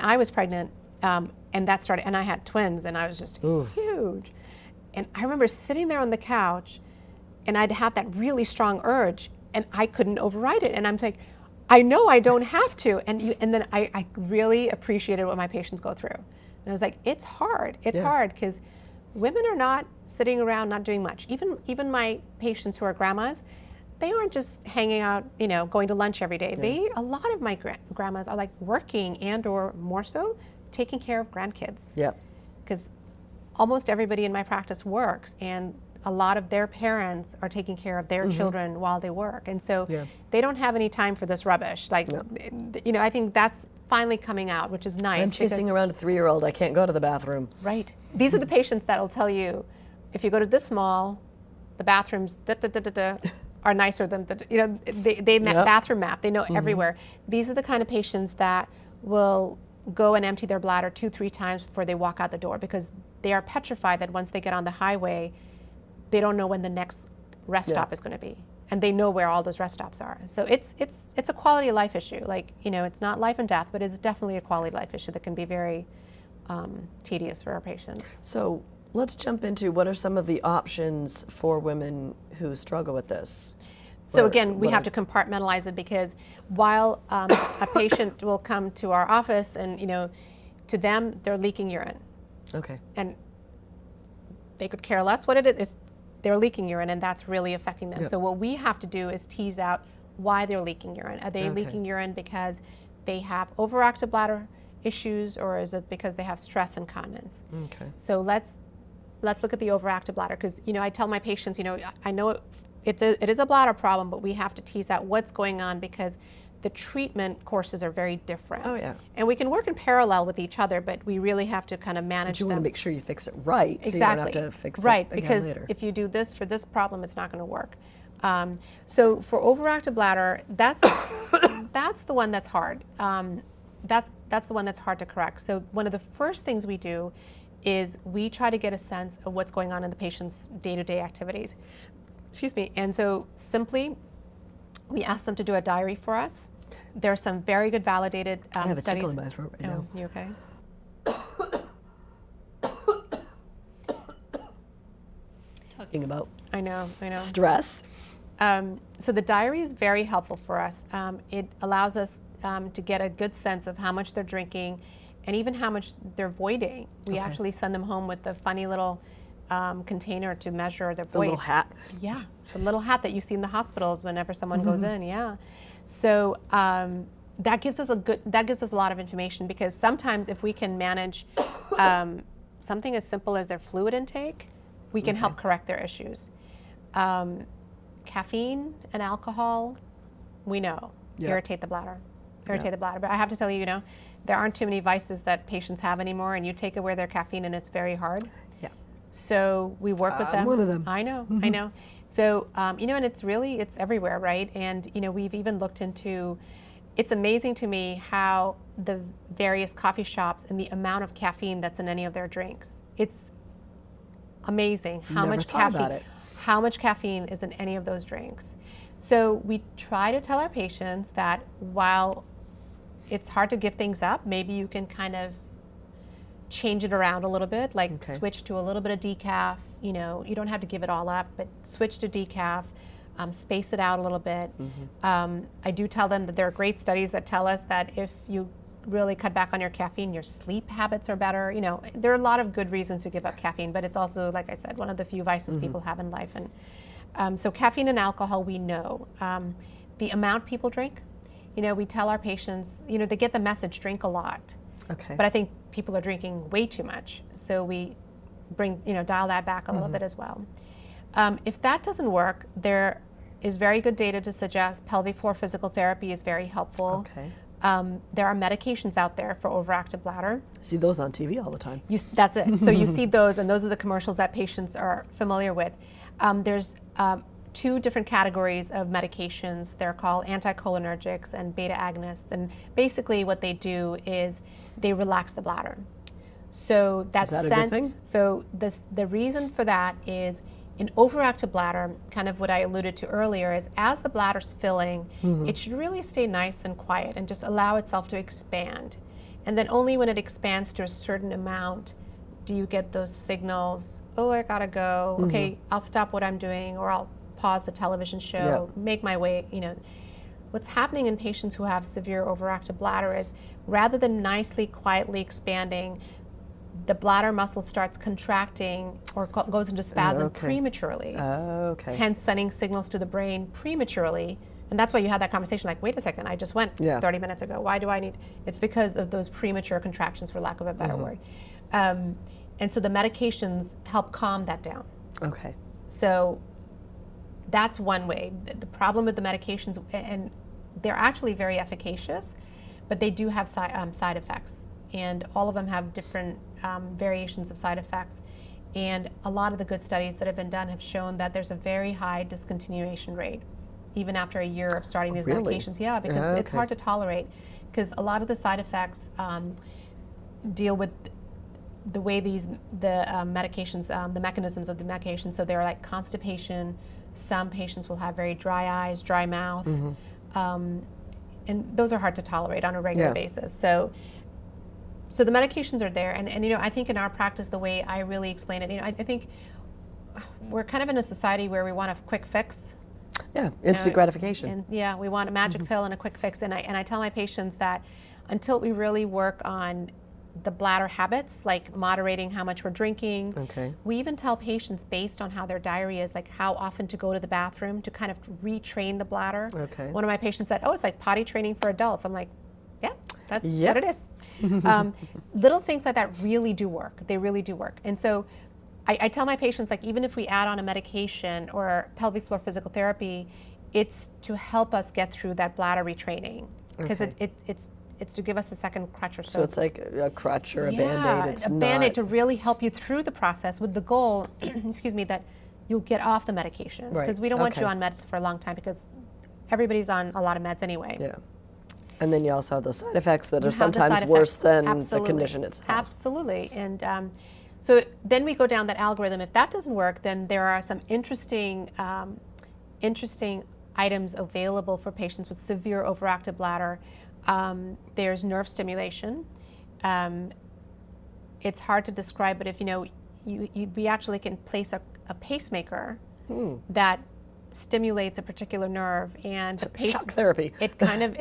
S2: I was pregnant, and that started, and I had twins, and I was just huge. And I remember sitting there on the couch, and I'd have that really strong urge, and I couldn't override it. And I'm like, I know I don't have to. And then I really appreciated what my patients go through. And I was like, it's hard. It's hard because women are not sitting around not doing much. Even my patients who are grandmas, they aren't just hanging out, going to lunch every day. A lot of my grandmas are like working and or more so taking care of grandkids.
S1: Yep.
S2: Because almost everybody in my practice works, and a lot of their parents are taking care of their children while they work. And so they don't have any time for this rubbish. Like, I think that's finally coming out, which is nice.
S1: I'm chasing around a 3-year-old. I can't go to the bathroom.
S2: Right. These are the patients that will tell you, if you go to this mall, the bathrooms are nicer than they bathroom map. They know everywhere. These are the kind of patients that will go and empty their bladder 2-3 times before they walk out the door, because they are petrified that once they get on the highway, they don't know when the next rest stop is going to be, and they know where all those rest stops are. So it's a quality of life issue. Like, it's not life and death, but it's definitely a quality of life issue that can be very tedious for our patients.
S1: So let's jump into what are some of the options for women who struggle with this.
S2: So again, we have to compartmentalize it, because while a patient will come to our office and, to them, they're leaking urine.
S1: Okay.
S2: And they could care less what it is. They're leaking urine, and that's really affecting them. Yep. So what we have to do is tease out why they're leaking urine. Are they
S1: Okay.
S2: leaking urine because they have overactive bladder issues, or is it because they have stress incontinence?
S1: Okay.
S2: So let's look at the overactive bladder, because I tell my patients, I know it is a bladder problem, but we have to tease out what's going on, because the treatment courses are very different.
S1: Oh, yeah.
S2: And we can work in parallel with each other, but we really have to kind of manage
S1: But you
S2: them.
S1: want to make sure you fix it right, so
S2: Exactly.
S1: you don't have to fix
S2: right,
S1: it again
S2: because
S1: later.
S2: if you do this for this problem, it's not going to work. So for overactive bladder, that's that's the one that's hard. That's the one that's hard to correct. So one of the first things we do is we try to get a sense of what's going on in the patient's day-to-day activities. Excuse me. And so simply, we ask them to do a diary for us. There are some very good validated
S1: I have a
S2: studies.
S1: tickle in my throat right
S2: Oh,
S1: now.
S2: you okay?
S1: Talking about
S2: I know.
S1: stress.
S2: So the diary is very helpful for us. It allows us to get a good sense of how much they're drinking and even how much they're voiding. We
S1: Okay.
S2: actually send them home with the funny little container to measure their
S1: The
S2: voids.
S1: little hat.
S2: Yeah, the little hat that you see in the hospitals whenever someone goes in. Yeah, so that gives us a lot of information, because sometimes if we can manage something as simple as their fluid intake, we can help correct their issues. Caffeine and alcohol, we know, irritate the bladder. But I have to tell you, there aren't too many vices that patients have anymore, and you take away their caffeine and it's very hard.
S1: Yeah.
S2: So we work with them.
S1: I'm one of them.
S2: I know. So, and it's everywhere, right? And, we've even looked into, it's amazing to me how the various coffee shops and the amount of caffeine that's in any of their drinks. It's amazing how
S1: Never
S2: much
S1: thought
S2: caffeine
S1: about it.
S2: how much caffeine is in any of those drinks. So we try to tell our patients that while it's hard to give things up, maybe you can kind of change it around a little bit, like switch to a little bit of decaf. You don't have to give it all up, but switch to decaf, space it out a little bit. I do tell them that there are great studies that tell us that if you really cut back on your caffeine, your sleep habits are better. There are a lot of good reasons to give up caffeine, but it's also, like I said, one of the few vices people have in life. And so caffeine and alcohol, we know. The amount people drink, we tell our patients, they get the message, drink a lot.
S1: Okay.
S2: But I think people are drinking way too much. So we dial that back a little bit as well. If that doesn't work, there is very good data to suggest pelvic floor physical therapy is very helpful.
S1: Okay.
S2: There are medications out there for overactive bladder.
S1: See those on TV all the time.
S2: That's it. So you see those, and those are the commercials that patients are familiar with. There's two different categories of medications. They're called anticholinergics and beta agonists. And basically what they do is they relax the bladder. So that's
S1: Is that a good thing?
S2: So the reason for that is in overactive bladder, kind of what I alluded to earlier, is as the bladder's filling, it should really stay nice and quiet and just allow itself to expand. And then only when it expands to a certain amount do you get those signals, oh, I gotta go, okay, I'll stop what I'm doing, or I'll pause the television show, make my way, What's happening in patients who have severe overactive bladder is rather than nicely, quietly expanding, the bladder muscle starts contracting or goes into spasm prematurely. Hence sending signals to the brain prematurely. And that's why you had that conversation like, wait a second, I just went 30 minutes ago. Why do I need? It's because of those premature contractions, for lack of a better word. And so the medications help calm that down.
S1: Okay.
S2: So that's one way. The problem with the medications, and they're actually very efficacious, but they do have side effects. And all of them have different variations of side effects. And a lot of the good studies that have been done have shown that there's a very high discontinuation rate, even after a year of starting these medications. Yeah, because it's hard to tolerate, because a lot of the side effects deal with the way the medications, the mechanisms of the medication. So they're like constipation. Some patients will have very dry eyes, dry mouth, and those are hard to tolerate on a regular basis. So the medications are there, and I think in our practice, the way I really explain it, I think we're kind of in a society where we want a quick fix.
S1: Yeah, instant gratification.
S2: And we want a magic pill and a quick fix. And I tell my patients that until we really work on the bladder habits, like moderating how much we're drinking.
S1: Okay.
S2: We even tell patients based on how their diarrhea is, like how often to go to the bathroom to kind of retrain the bladder.
S1: Okay.
S2: One of my patients said, oh, it's like potty training for adults. I'm like, yeah, that's
S1: Yep.
S2: what it is. Little things like that really do work. They really do work. And so I tell my patients, like, even if we add on a medication or pelvic floor physical therapy, it's to help us get through that bladder retraining, because
S1: Okay.
S2: it's to give us a second crutch or
S1: So it's like a crutch or a Band-Aid. It's
S2: a
S1: not...
S2: Band-Aid to really help you through the process with the goal, excuse me, that you'll get off the medication.
S1: Right.
S2: Because we don't want you
S1: Okay.
S2: on meds for a long time, because everybody's on a lot of meds anyway.
S1: Yeah. And then you also have those side effects that
S2: You
S1: are
S2: have the
S1: sometimes
S2: side
S1: worse
S2: effects.
S1: than
S2: Absolutely.
S1: the condition itself.
S2: Absolutely. And so then we go down that algorithm. If that doesn't work, then there are some interesting items available for patients with severe overactive bladder. There's nerve stimulation. It's hard to describe, but if we actually can place a pacemaker that stimulates a particular nerve, and the
S1: Shock therapy.
S2: it kind of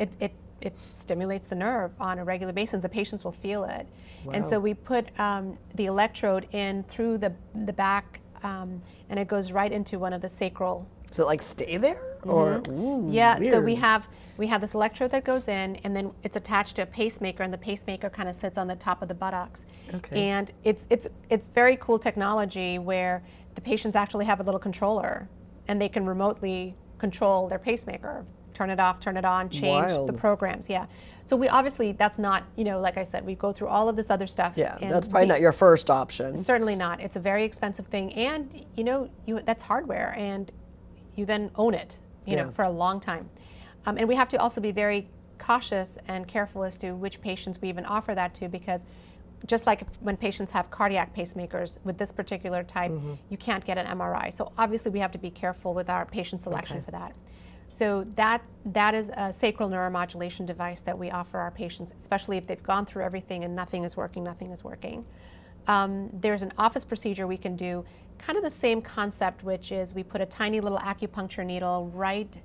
S2: it stimulates the nerve on a regular basis. The patients will feel it. And so
S1: Wow.
S2: we put the electrode in through the back, and it goes right into one of the sacral.
S1: Does it like stay there? Or ooh,
S2: Yeah,
S1: weird.
S2: so we have this electrode that goes in, and then it's attached to a pacemaker, and the pacemaker kind of sits on the top of the buttocks.
S1: Okay.
S2: And it's very cool technology where the patients actually have a little controller, and they can remotely control their pacemaker, turn it off, turn it on, change the
S1: Wild.
S2: programs. Yeah. So we obviously, that's not, like I said, we go through all of this other stuff.
S1: Yeah,
S2: and
S1: that's probably not your first option.
S2: Certainly not. It's a very expensive thing, and that's hardware, and you then own it,
S1: Yeah.
S2: for a long time. And we have to also be very cautious and careful as to which patients we even offer that to, because just like when patients have cardiac pacemakers with this particular type, you can't get an MRI. So obviously we have to be careful with our patient selection
S1: Okay.
S2: for that. So that is a sacral neuromodulation device that we offer our patients, especially if they've gone through everything and nothing is working. There's an office procedure we can do, kind of the same concept, which is we put a tiny little acupuncture needle right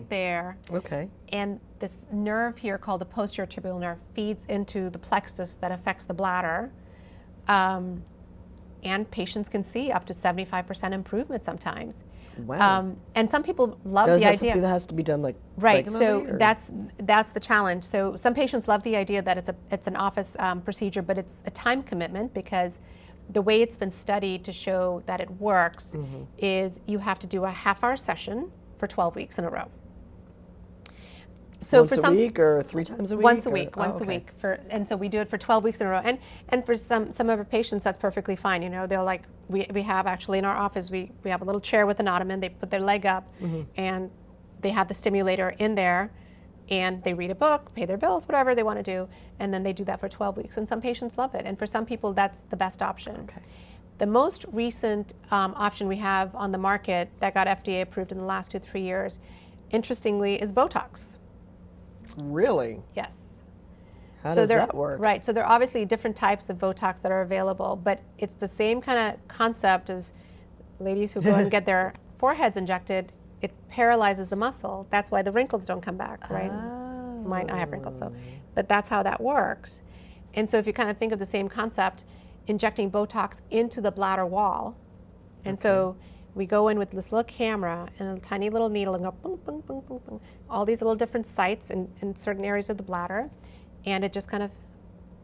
S2: there,
S1: Okay.
S2: and this nerve here called the posterior tibial nerve feeds into the plexus that affects the bladder, and patients can see up to 75% improvement sometimes.
S1: Wow.
S2: And some people love
S1: Now, is
S2: the
S1: that
S2: idea.
S1: something that has to be done like
S2: Right, so
S1: regularly, or-
S2: that's the challenge. So some patients love the idea that it's an office procedure, but it's a time commitment, because the way it's been studied to show that it works is you have to do a half-hour session for 12 weeks in a row. So
S1: once a week or 3 times a week?
S2: Once a
S1: or-
S2: week,
S1: oh,
S2: once a
S1: okay.
S2: week, and so we do it for 12 weeks in a row. And for some of our patients, that's perfectly fine. They'll like, we have actually in our office, we have a little chair with an ottoman. They put their leg up, and they have the stimulator in there, and they read a book, pay their bills, whatever they want to do, and then they do that for 12 weeks. And some patients love it, and for some people, that's the best option.
S1: Okay.
S2: The most recent option we have on the market that got FDA approved in the last 2-3 years, interestingly, is Botox.
S1: Really?
S2: Yes.
S1: How does
S2: there-
S1: that work?
S2: Right, so there are obviously different types of Botox that are available, but it's the same kind of concept as ladies who go and get their foreheads injected. It paralyzes the muscle. That's why the wrinkles don't come back, right? I have wrinkles, so, but that's how that works. And so if you kind of think of the same concept, injecting Botox into the bladder wall, and so we go in with this little camera and a tiny little needle and go boom, boom, boom, boom, boom, all these little different sites in certain areas of the bladder, and it just kind of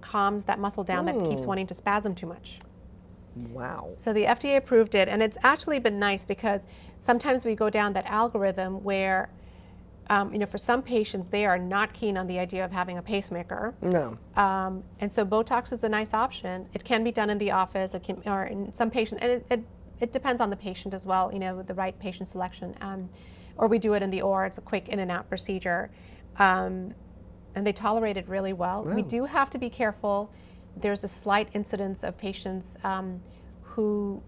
S2: calms that muscle down that keeps wanting to spasm too much.
S1: Wow.
S2: So the FDA approved it, and it's actually been nice, because sometimes we go down that algorithm where, for some patients, they are not keen on the idea of having a pacemaker.
S1: No.
S2: And so Botox is a nice option. It can be done in the office, or in some patients, and it depends on the patient as well, the right patient selection. Or we do it in the OR. It's a quick in and out procedure. And they tolerate it really well.
S1: Wow.
S2: We do have to be careful. There's a slight incidence of patients who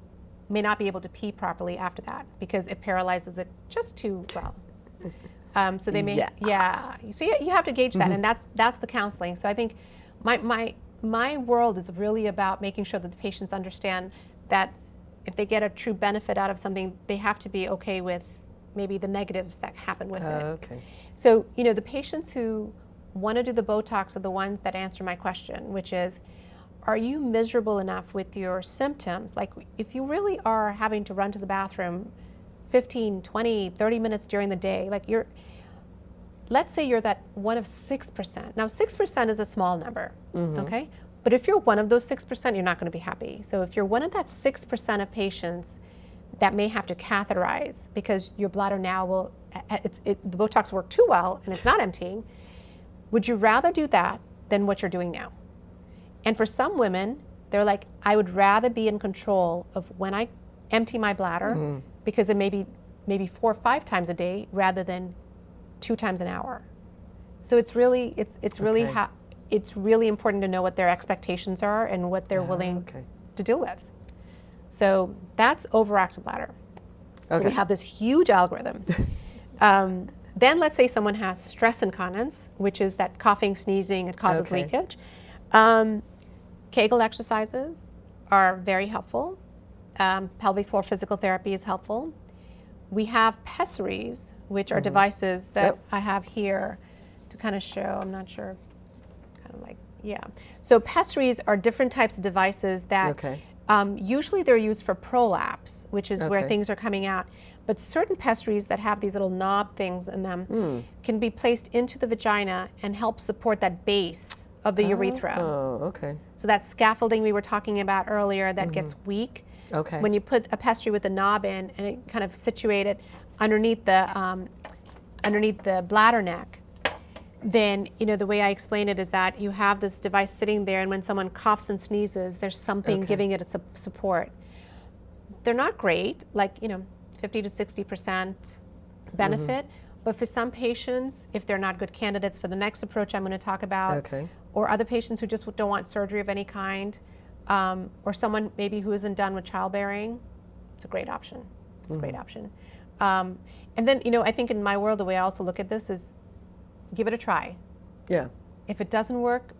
S2: may not be able to pee properly after that, because it paralyzes it just too well. So they may, So you have to gauge that, and that's the counseling. So I think my world is really about making sure that the patients understand that if they get a true benefit out of something, they have to be okay with maybe the negatives that happen with it.
S1: Okay.
S2: So, the patients who want to do the Botox are the ones that answer my question, which is, are you miserable enough with your symptoms? Like if you really are having to run to the bathroom 15, 20, 30 minutes during the day, like let's say you're that one of 6%. Now 6% is a small number, okay? But if you're one of those 6%, you're not going to be happy. So if you're one of that 6% of patients that may have to catheterize because your bladder now will, the Botox worked too well and it's not emptying, would you rather do that than what you're doing now? And for some women, they're like, I would rather be in control of when I empty my bladder because it may be maybe 4 or 5 times a day rather than 2 times an hour. So it's really, it's really, it's really important to know what their expectations are and what they're willing to deal with. So that's overactive bladder. So we have this huge algorithm. Then let's say someone has stress incontinence, which is that coughing, sneezing, it causes leakage. Kegel exercises are very helpful. Pelvic floor physical therapy is helpful. We have pessaries, which are devices that I have here to kind of show. I'm not sure, kind of like, So pessaries are different types of devices that usually they're used for prolapse, which is where things are coming out. But certain pessaries that have these little knob things in them can be placed into the vagina and help support that base of the urethra. So that scaffolding we were talking about earlier that gets weak. When you put a pessary with a knob in and it kind of situated underneath the bladder neck, then the way I explain it is that you have this device sitting there, and when someone coughs and sneezes, there's something giving it a support. They're not great, like 50 to 60% benefit, but for some patients, if they're not good candidates for the next approach I'm going to talk about, or other patients who just don't want surgery of any kind, or someone maybe who isn't done with childbearing, it's a great option. It's a great option. And then, I think in my world, the way I also look at this is give it a try. If it doesn't work,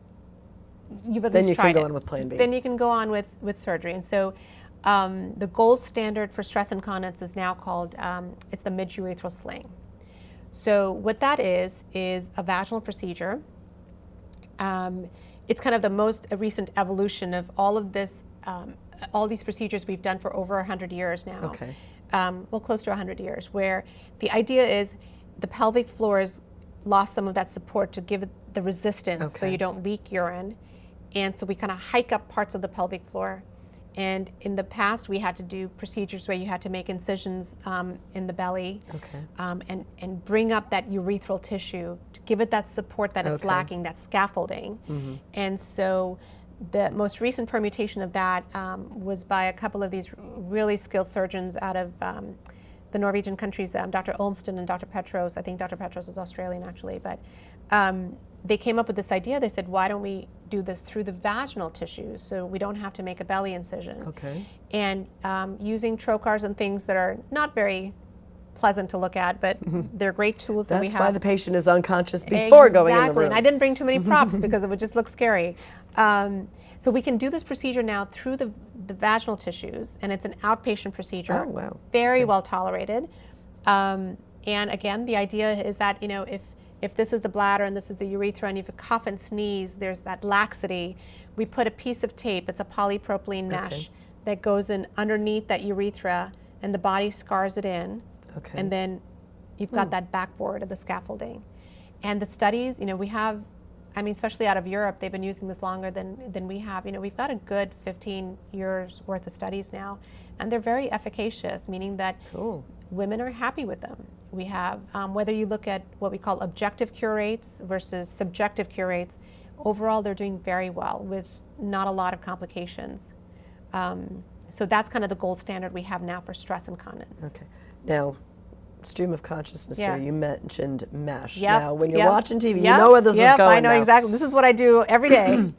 S2: you've at least tried it. Then you can go on with plan B. Then you can go on with surgery. And so the gold standard for stress incontinence is now called, it's the mid-urethral sling. So what that is a vaginal procedure. It's kind of the most recent evolution of all of this, all these procedures we've done for over 100 years now. Well, close to 100 years, where the idea is the pelvic floor has lost some of that support to give it the resistance so you don't leak urine. And so we kind of hike up parts of the pelvic floor. And in the past, we had to do procedures where you had to make incisions in the belly and bring up that urethral tissue to give it that support that it's lacking, that scaffolding. And so the most recent permutation of that was by a couple of these really skilled surgeons out of the Norwegian countries, Dr. Olmsted and Dr. Petros. I think Dr. Petros is Australian actually, but they came up with this idea. They said, why don't we do this through the vaginal tissue so we don't have to make a belly incision? And using trocars and things that are not very pleasant to look at, but they're great tools that we have.
S1: That's why the patient is unconscious before going in the room.
S2: And I didn't bring too many props because it would just look scary. So we can do this procedure now through the vaginal tissues, and it's an outpatient procedure. Very well tolerated. And again, the idea is that, if this is the bladder and this is the urethra, and if you cough and sneeze, there's that laxity. We put a piece of tape, it's a polypropylene mesh, that goes in underneath that urethra, and the body scars it in. And then you've got that backboard of the scaffolding. And the studies, we have, especially out of Europe, they've been using this longer than we have. We've got a good 15 years worth of studies now, and they're very efficacious, meaning that women are happy with them. We have, whether you look at what we call objective cure rates versus subjective cure rates, overall they're doing very well with not a lot of complications. So that's kind of the gold standard we have now for stress incontinence.
S1: Now, stream of consciousness here, you mentioned mesh. Now, when you're watching TV, you know where this is going.
S2: I know exactly. This is what I do every day.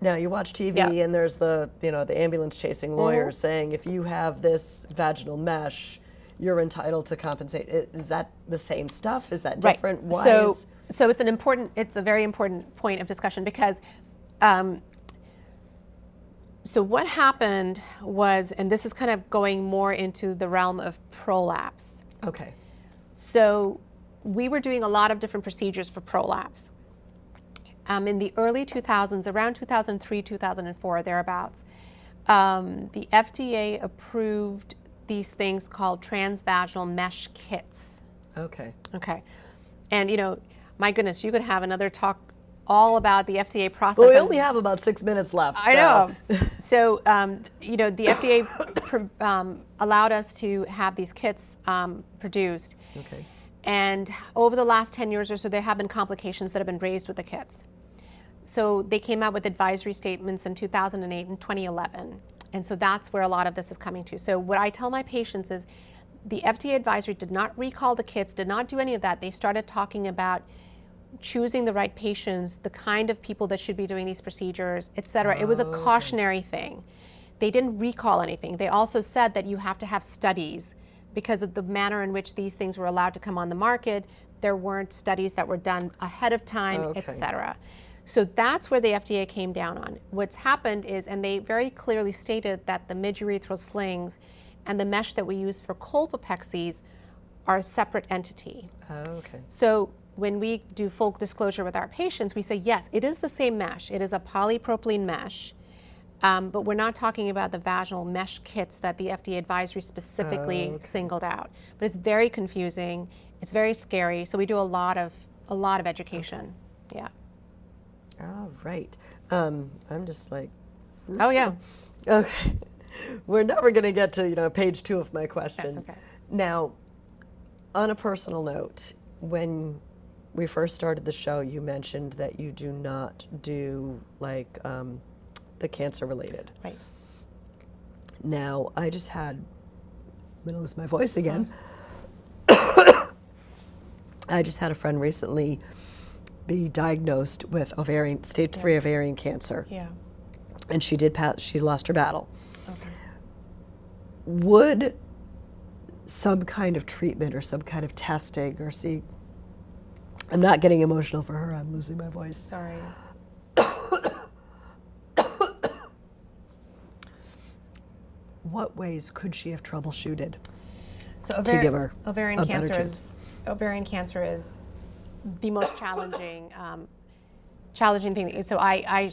S1: Now, you watch TV and there's the ambulance chasing lawyers saying if you have this vaginal mesh, you're entitled to compensate. Is that the same stuff? Is that different? Why
S2: so it's a very important point of discussion because so what happened was, and this is kind of going more into the realm of prolapse. So we were doing a lot of different procedures for prolapse. In the early 2000s, around 2003, 2004, thereabouts, the FDA approved these things called transvaginal mesh kits.
S1: Okay.
S2: Okay. And, my goodness, you could have another talk all about the FDA process.
S1: Well, we only have about 6 minutes left.
S2: I know. So, the FDA allowed us to have these kits produced.
S1: Okay.
S2: And over the last 10 years or so, there have been complications that have been raised with the kits. So they came out with advisory statements in 2008 and 2011. And so that's where a lot of this is coming to. So what I tell my patients is the FDA advisory did not recall the kits, did not do any of that. They started talking about choosing the right patients, the kind of people that should be doing these procedures, et cetera. It was a cautionary thing. They didn't recall anything. They also said that you have to have studies because of the manner in which these things were allowed to come on the market. There weren't studies that were done ahead of time, et cetera. So that's where the FDA came down on. What's happened is, and they very clearly stated that the midurethral slings and the mesh that we use for colpopexies are a separate entity.
S1: Okay.
S2: So when we do full disclosure with our patients, we say, yes, it is the same mesh. It is a polypropylene mesh, but we're not talking about the vaginal mesh kits that the FDA advisory specifically singled out. But it's very confusing. It's very scary. So we do a lot of education. Yeah.
S1: All right. I'm just like.
S2: Oh yeah.
S1: Okay. We're never going to get to page 2 of my question.
S2: That's okay.
S1: Now, on a personal note, when we first started the show, you mentioned that you do not do like the cancer related.
S2: Right.
S1: Now, I just had, I'm going to lose my voice again. I just had a friend recently be diagnosed with stage 3 ovarian cancer.
S2: Yeah.
S1: And she lost her battle.
S2: Okay.
S1: Would some kind of treatment or some kind of testing I'm not getting emotional for her, I'm losing my voice.
S2: Sorry.
S1: What ways could she have troubleshooted
S2: So
S1: to give her
S2: ovarian
S1: a better
S2: cancer
S1: chance?
S2: ovarian cancer is the most challenging thing. So I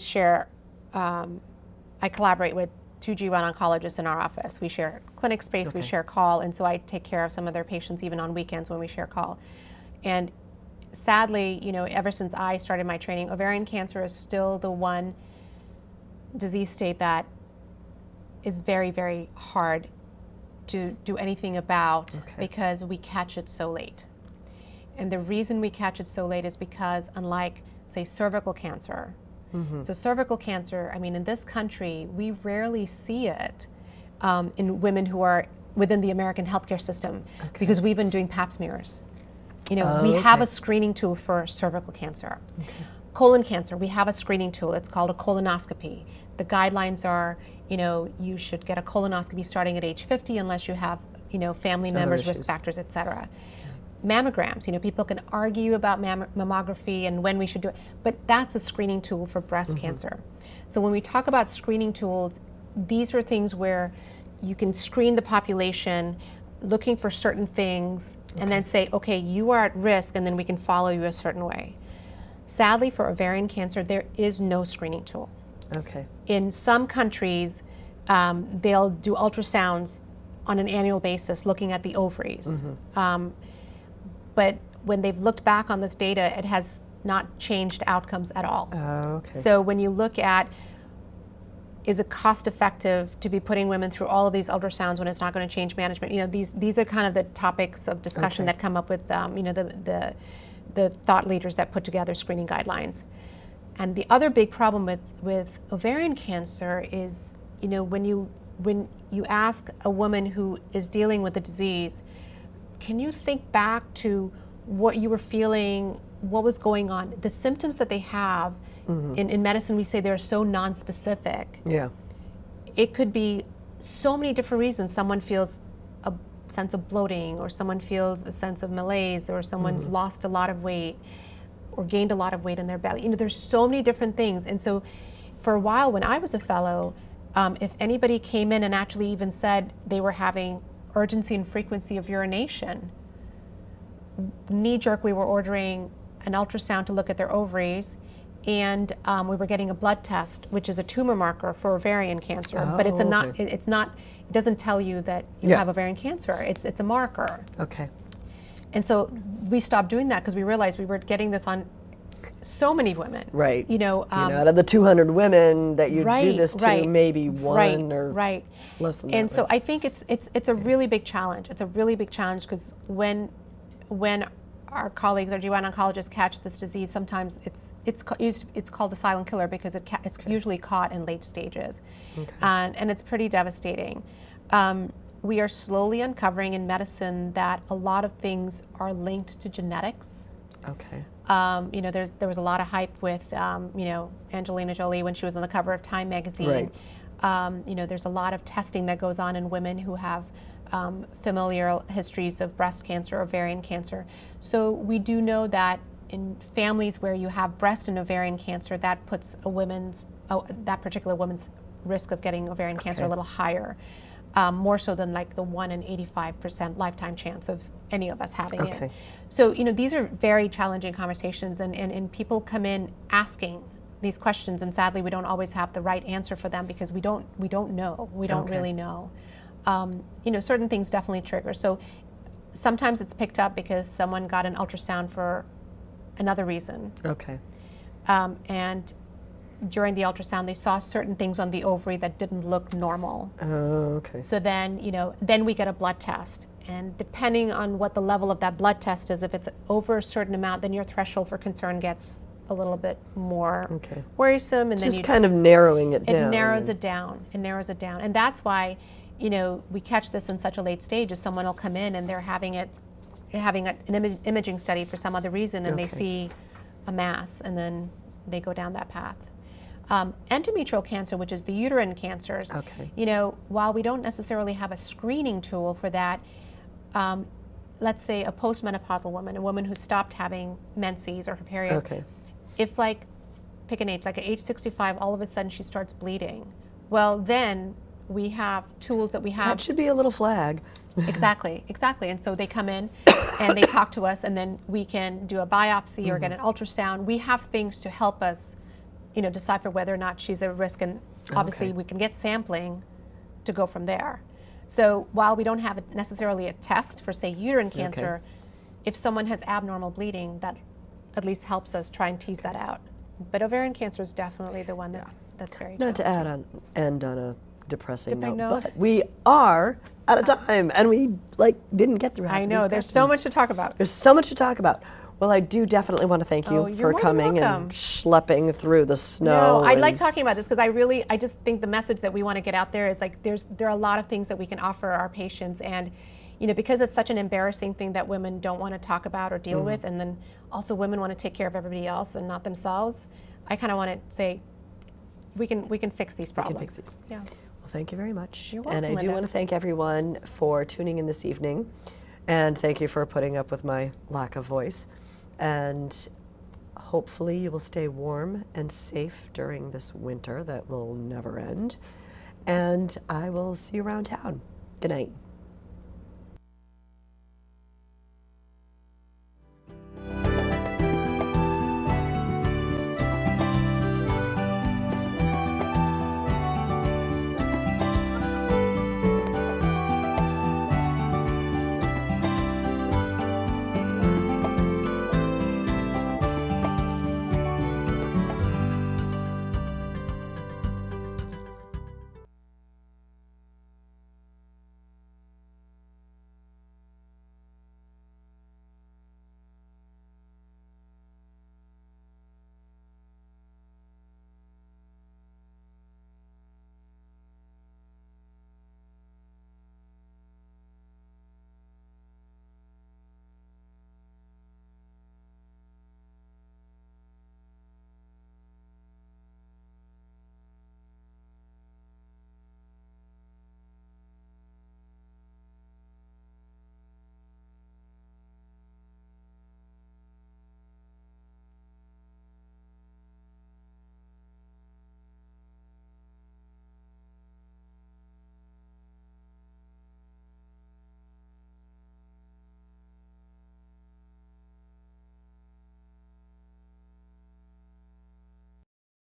S2: collaborate with 2 GYN oncologists in our office. We share clinic space, we share call, and so I take care of some of their patients even on weekends when we share call. And sadly, ever since I started my training, ovarian cancer is still the one disease state that is very, very hard to do anything about because we catch it so late. And the reason we catch it so late is because unlike, say, cervical cancer, so cervical cancer, in this country, we rarely see it in women who are within the American healthcare system because we've been doing pap smears. We have a screening tool for cervical cancer. Colon cancer, we have a screening tool. It's called a colonoscopy. The guidelines are, you should get a colonoscopy starting at age 50 unless you have, family members, risk factors, et cetera. Mammograms, people can argue about mammography and when we should do it, but that's a screening tool for breast cancer. So when we talk about screening tools, these are things where you can screen the population looking for certain things and then say, okay, you are at risk, and then we can follow you a certain way. Sadly, for ovarian cancer, there is no screening tool.
S1: Okay.
S2: In some countries, they'll do ultrasounds on an annual basis looking at the ovaries. But when they've looked back on this data, it has not changed outcomes at all. So when you look at, is it cost effective to be putting women through all of these ultrasounds when it's not going to change management? These are kind of the topics of discussion that come up with the thought leaders that put together screening guidelines. And the other big problem with ovarian cancer is, when you ask a woman who is dealing with the disease, can you think back to what you were feeling, what was going on? The symptoms that they have, in medicine we say they're so non-specific. Yeah. It could be so many different reasons. Someone feels a sense of bloating, or someone feels a sense of malaise, or someone's lost a lot of weight or gained a lot of weight in their belly. There's so many different things. And so for a while when I was a fellow, if anybody came in and actually even said they were having urgency and frequency of urination, knee-jerk, we were ordering an ultrasound to look at their ovaries, and we were getting a blood test, which is a tumor marker for ovarian cancer, but it's
S1: Oh,
S2: not.
S1: okay.
S2: It's not. It doesn't tell you that you
S1: Yeah.
S2: have ovarian cancer. It's a marker.
S1: Okay.
S2: And so we stopped doing that because we realized we were getting this on so many women.
S1: Right.
S2: You know,
S1: out of the 200 women that you do
S2: right,
S1: this to,
S2: right,
S1: maybe one or
S2: right.
S1: less than
S2: And
S1: that.
S2: so
S1: right?
S2: I think it's a really big challenge. It's a really big challenge because when our colleagues, our GYN oncologists, catch this disease, sometimes it's called the silent killer because it's usually caught in late stages, and it's pretty devastating. We are slowly uncovering in medicine that a lot of things are linked to genetics.
S1: Okay.
S2: You know, there was a lot of hype with, you know, Angelina Jolie when she was on the cover of Time magazine.
S1: Right.
S2: You know, there's a lot of testing that goes on in women who have familial histories of breast cancer, ovarian cancer. So we do know that in families where you have breast and ovarian cancer, that puts that particular woman's risk of getting ovarian cancer a little higher. More so than like the 1 in 85% lifetime chance of any of us having it. So, you know, these are very challenging conversations, and people come in asking these questions, and sadly we don't always have the right answer for them because we don't know. We don't really know. You know, certain things definitely trigger. So sometimes it's picked up because someone got an ultrasound for another reason.
S1: Okay.
S2: And during the ultrasound, they saw certain things on the ovary that didn't look normal.
S1: Oh, okay.
S2: So then, you know, then we get a blood test. And depending on what the level of that blood test is, if it's over a certain amount, then your threshold for concern gets a little bit more worrisome. And
S1: Just kind of narrowing it down.
S2: It narrows it down. It narrows it down. And that's why, you know, we catch this in such a late stage as someone will come in and they're having an imaging study for some other reason, and they see a mass, and then they go down that path. Endometrial cancer, which is the uterine cancers, you know, while we don't necessarily have a screening tool for that, let's say a postmenopausal woman, a woman who stopped having menses or her period, if like, pick an age, like at age 65, all of a sudden she starts bleeding, well then we have tools that we have.
S1: That should be a little flag.
S2: Exactly. And so they come in and they talk to us, and then we can do a biopsy or get an ultrasound. We have things to help us, you know, decipher whether or not she's at risk, and obviously we can get sampling to go from there. So while we don't have necessarily a test for, say, uterine cancer, if someone has abnormal bleeding, that at least helps us try and tease that out. But ovarian cancer is definitely the one that's very
S1: Not to
S2: challenging.
S1: end on a depressing
S2: Depressing
S1: note,
S2: note.
S1: but we are out of time, and we didn't get through half
S2: I
S1: of
S2: know,
S1: these
S2: there's so
S1: questions.
S2: much to talk about.
S1: There's so much to talk about. Well, I do definitely want to thank you
S2: you're
S1: for
S2: more than
S1: coming
S2: welcome.
S1: and schlepping through the snow.
S2: No, I like talking about this because I just think the message that we want to get out there is like there are a lot of things that we can offer our patients, and you know, because it's such an embarrassing thing that women don't want to talk about or deal with, and then also women want to take care of everybody else and not themselves. I kind of want to say we can fix these problems.
S1: We can fix these.
S2: Yeah.
S1: Well, thank you very much.
S2: You're welcome,
S1: and I do
S2: Linda.
S1: want to thank everyone for tuning in this evening, and thank you for putting up with my lack of voice. And hopefully you will stay warm and safe during this winter that will never end. And I will see you around town. Good night.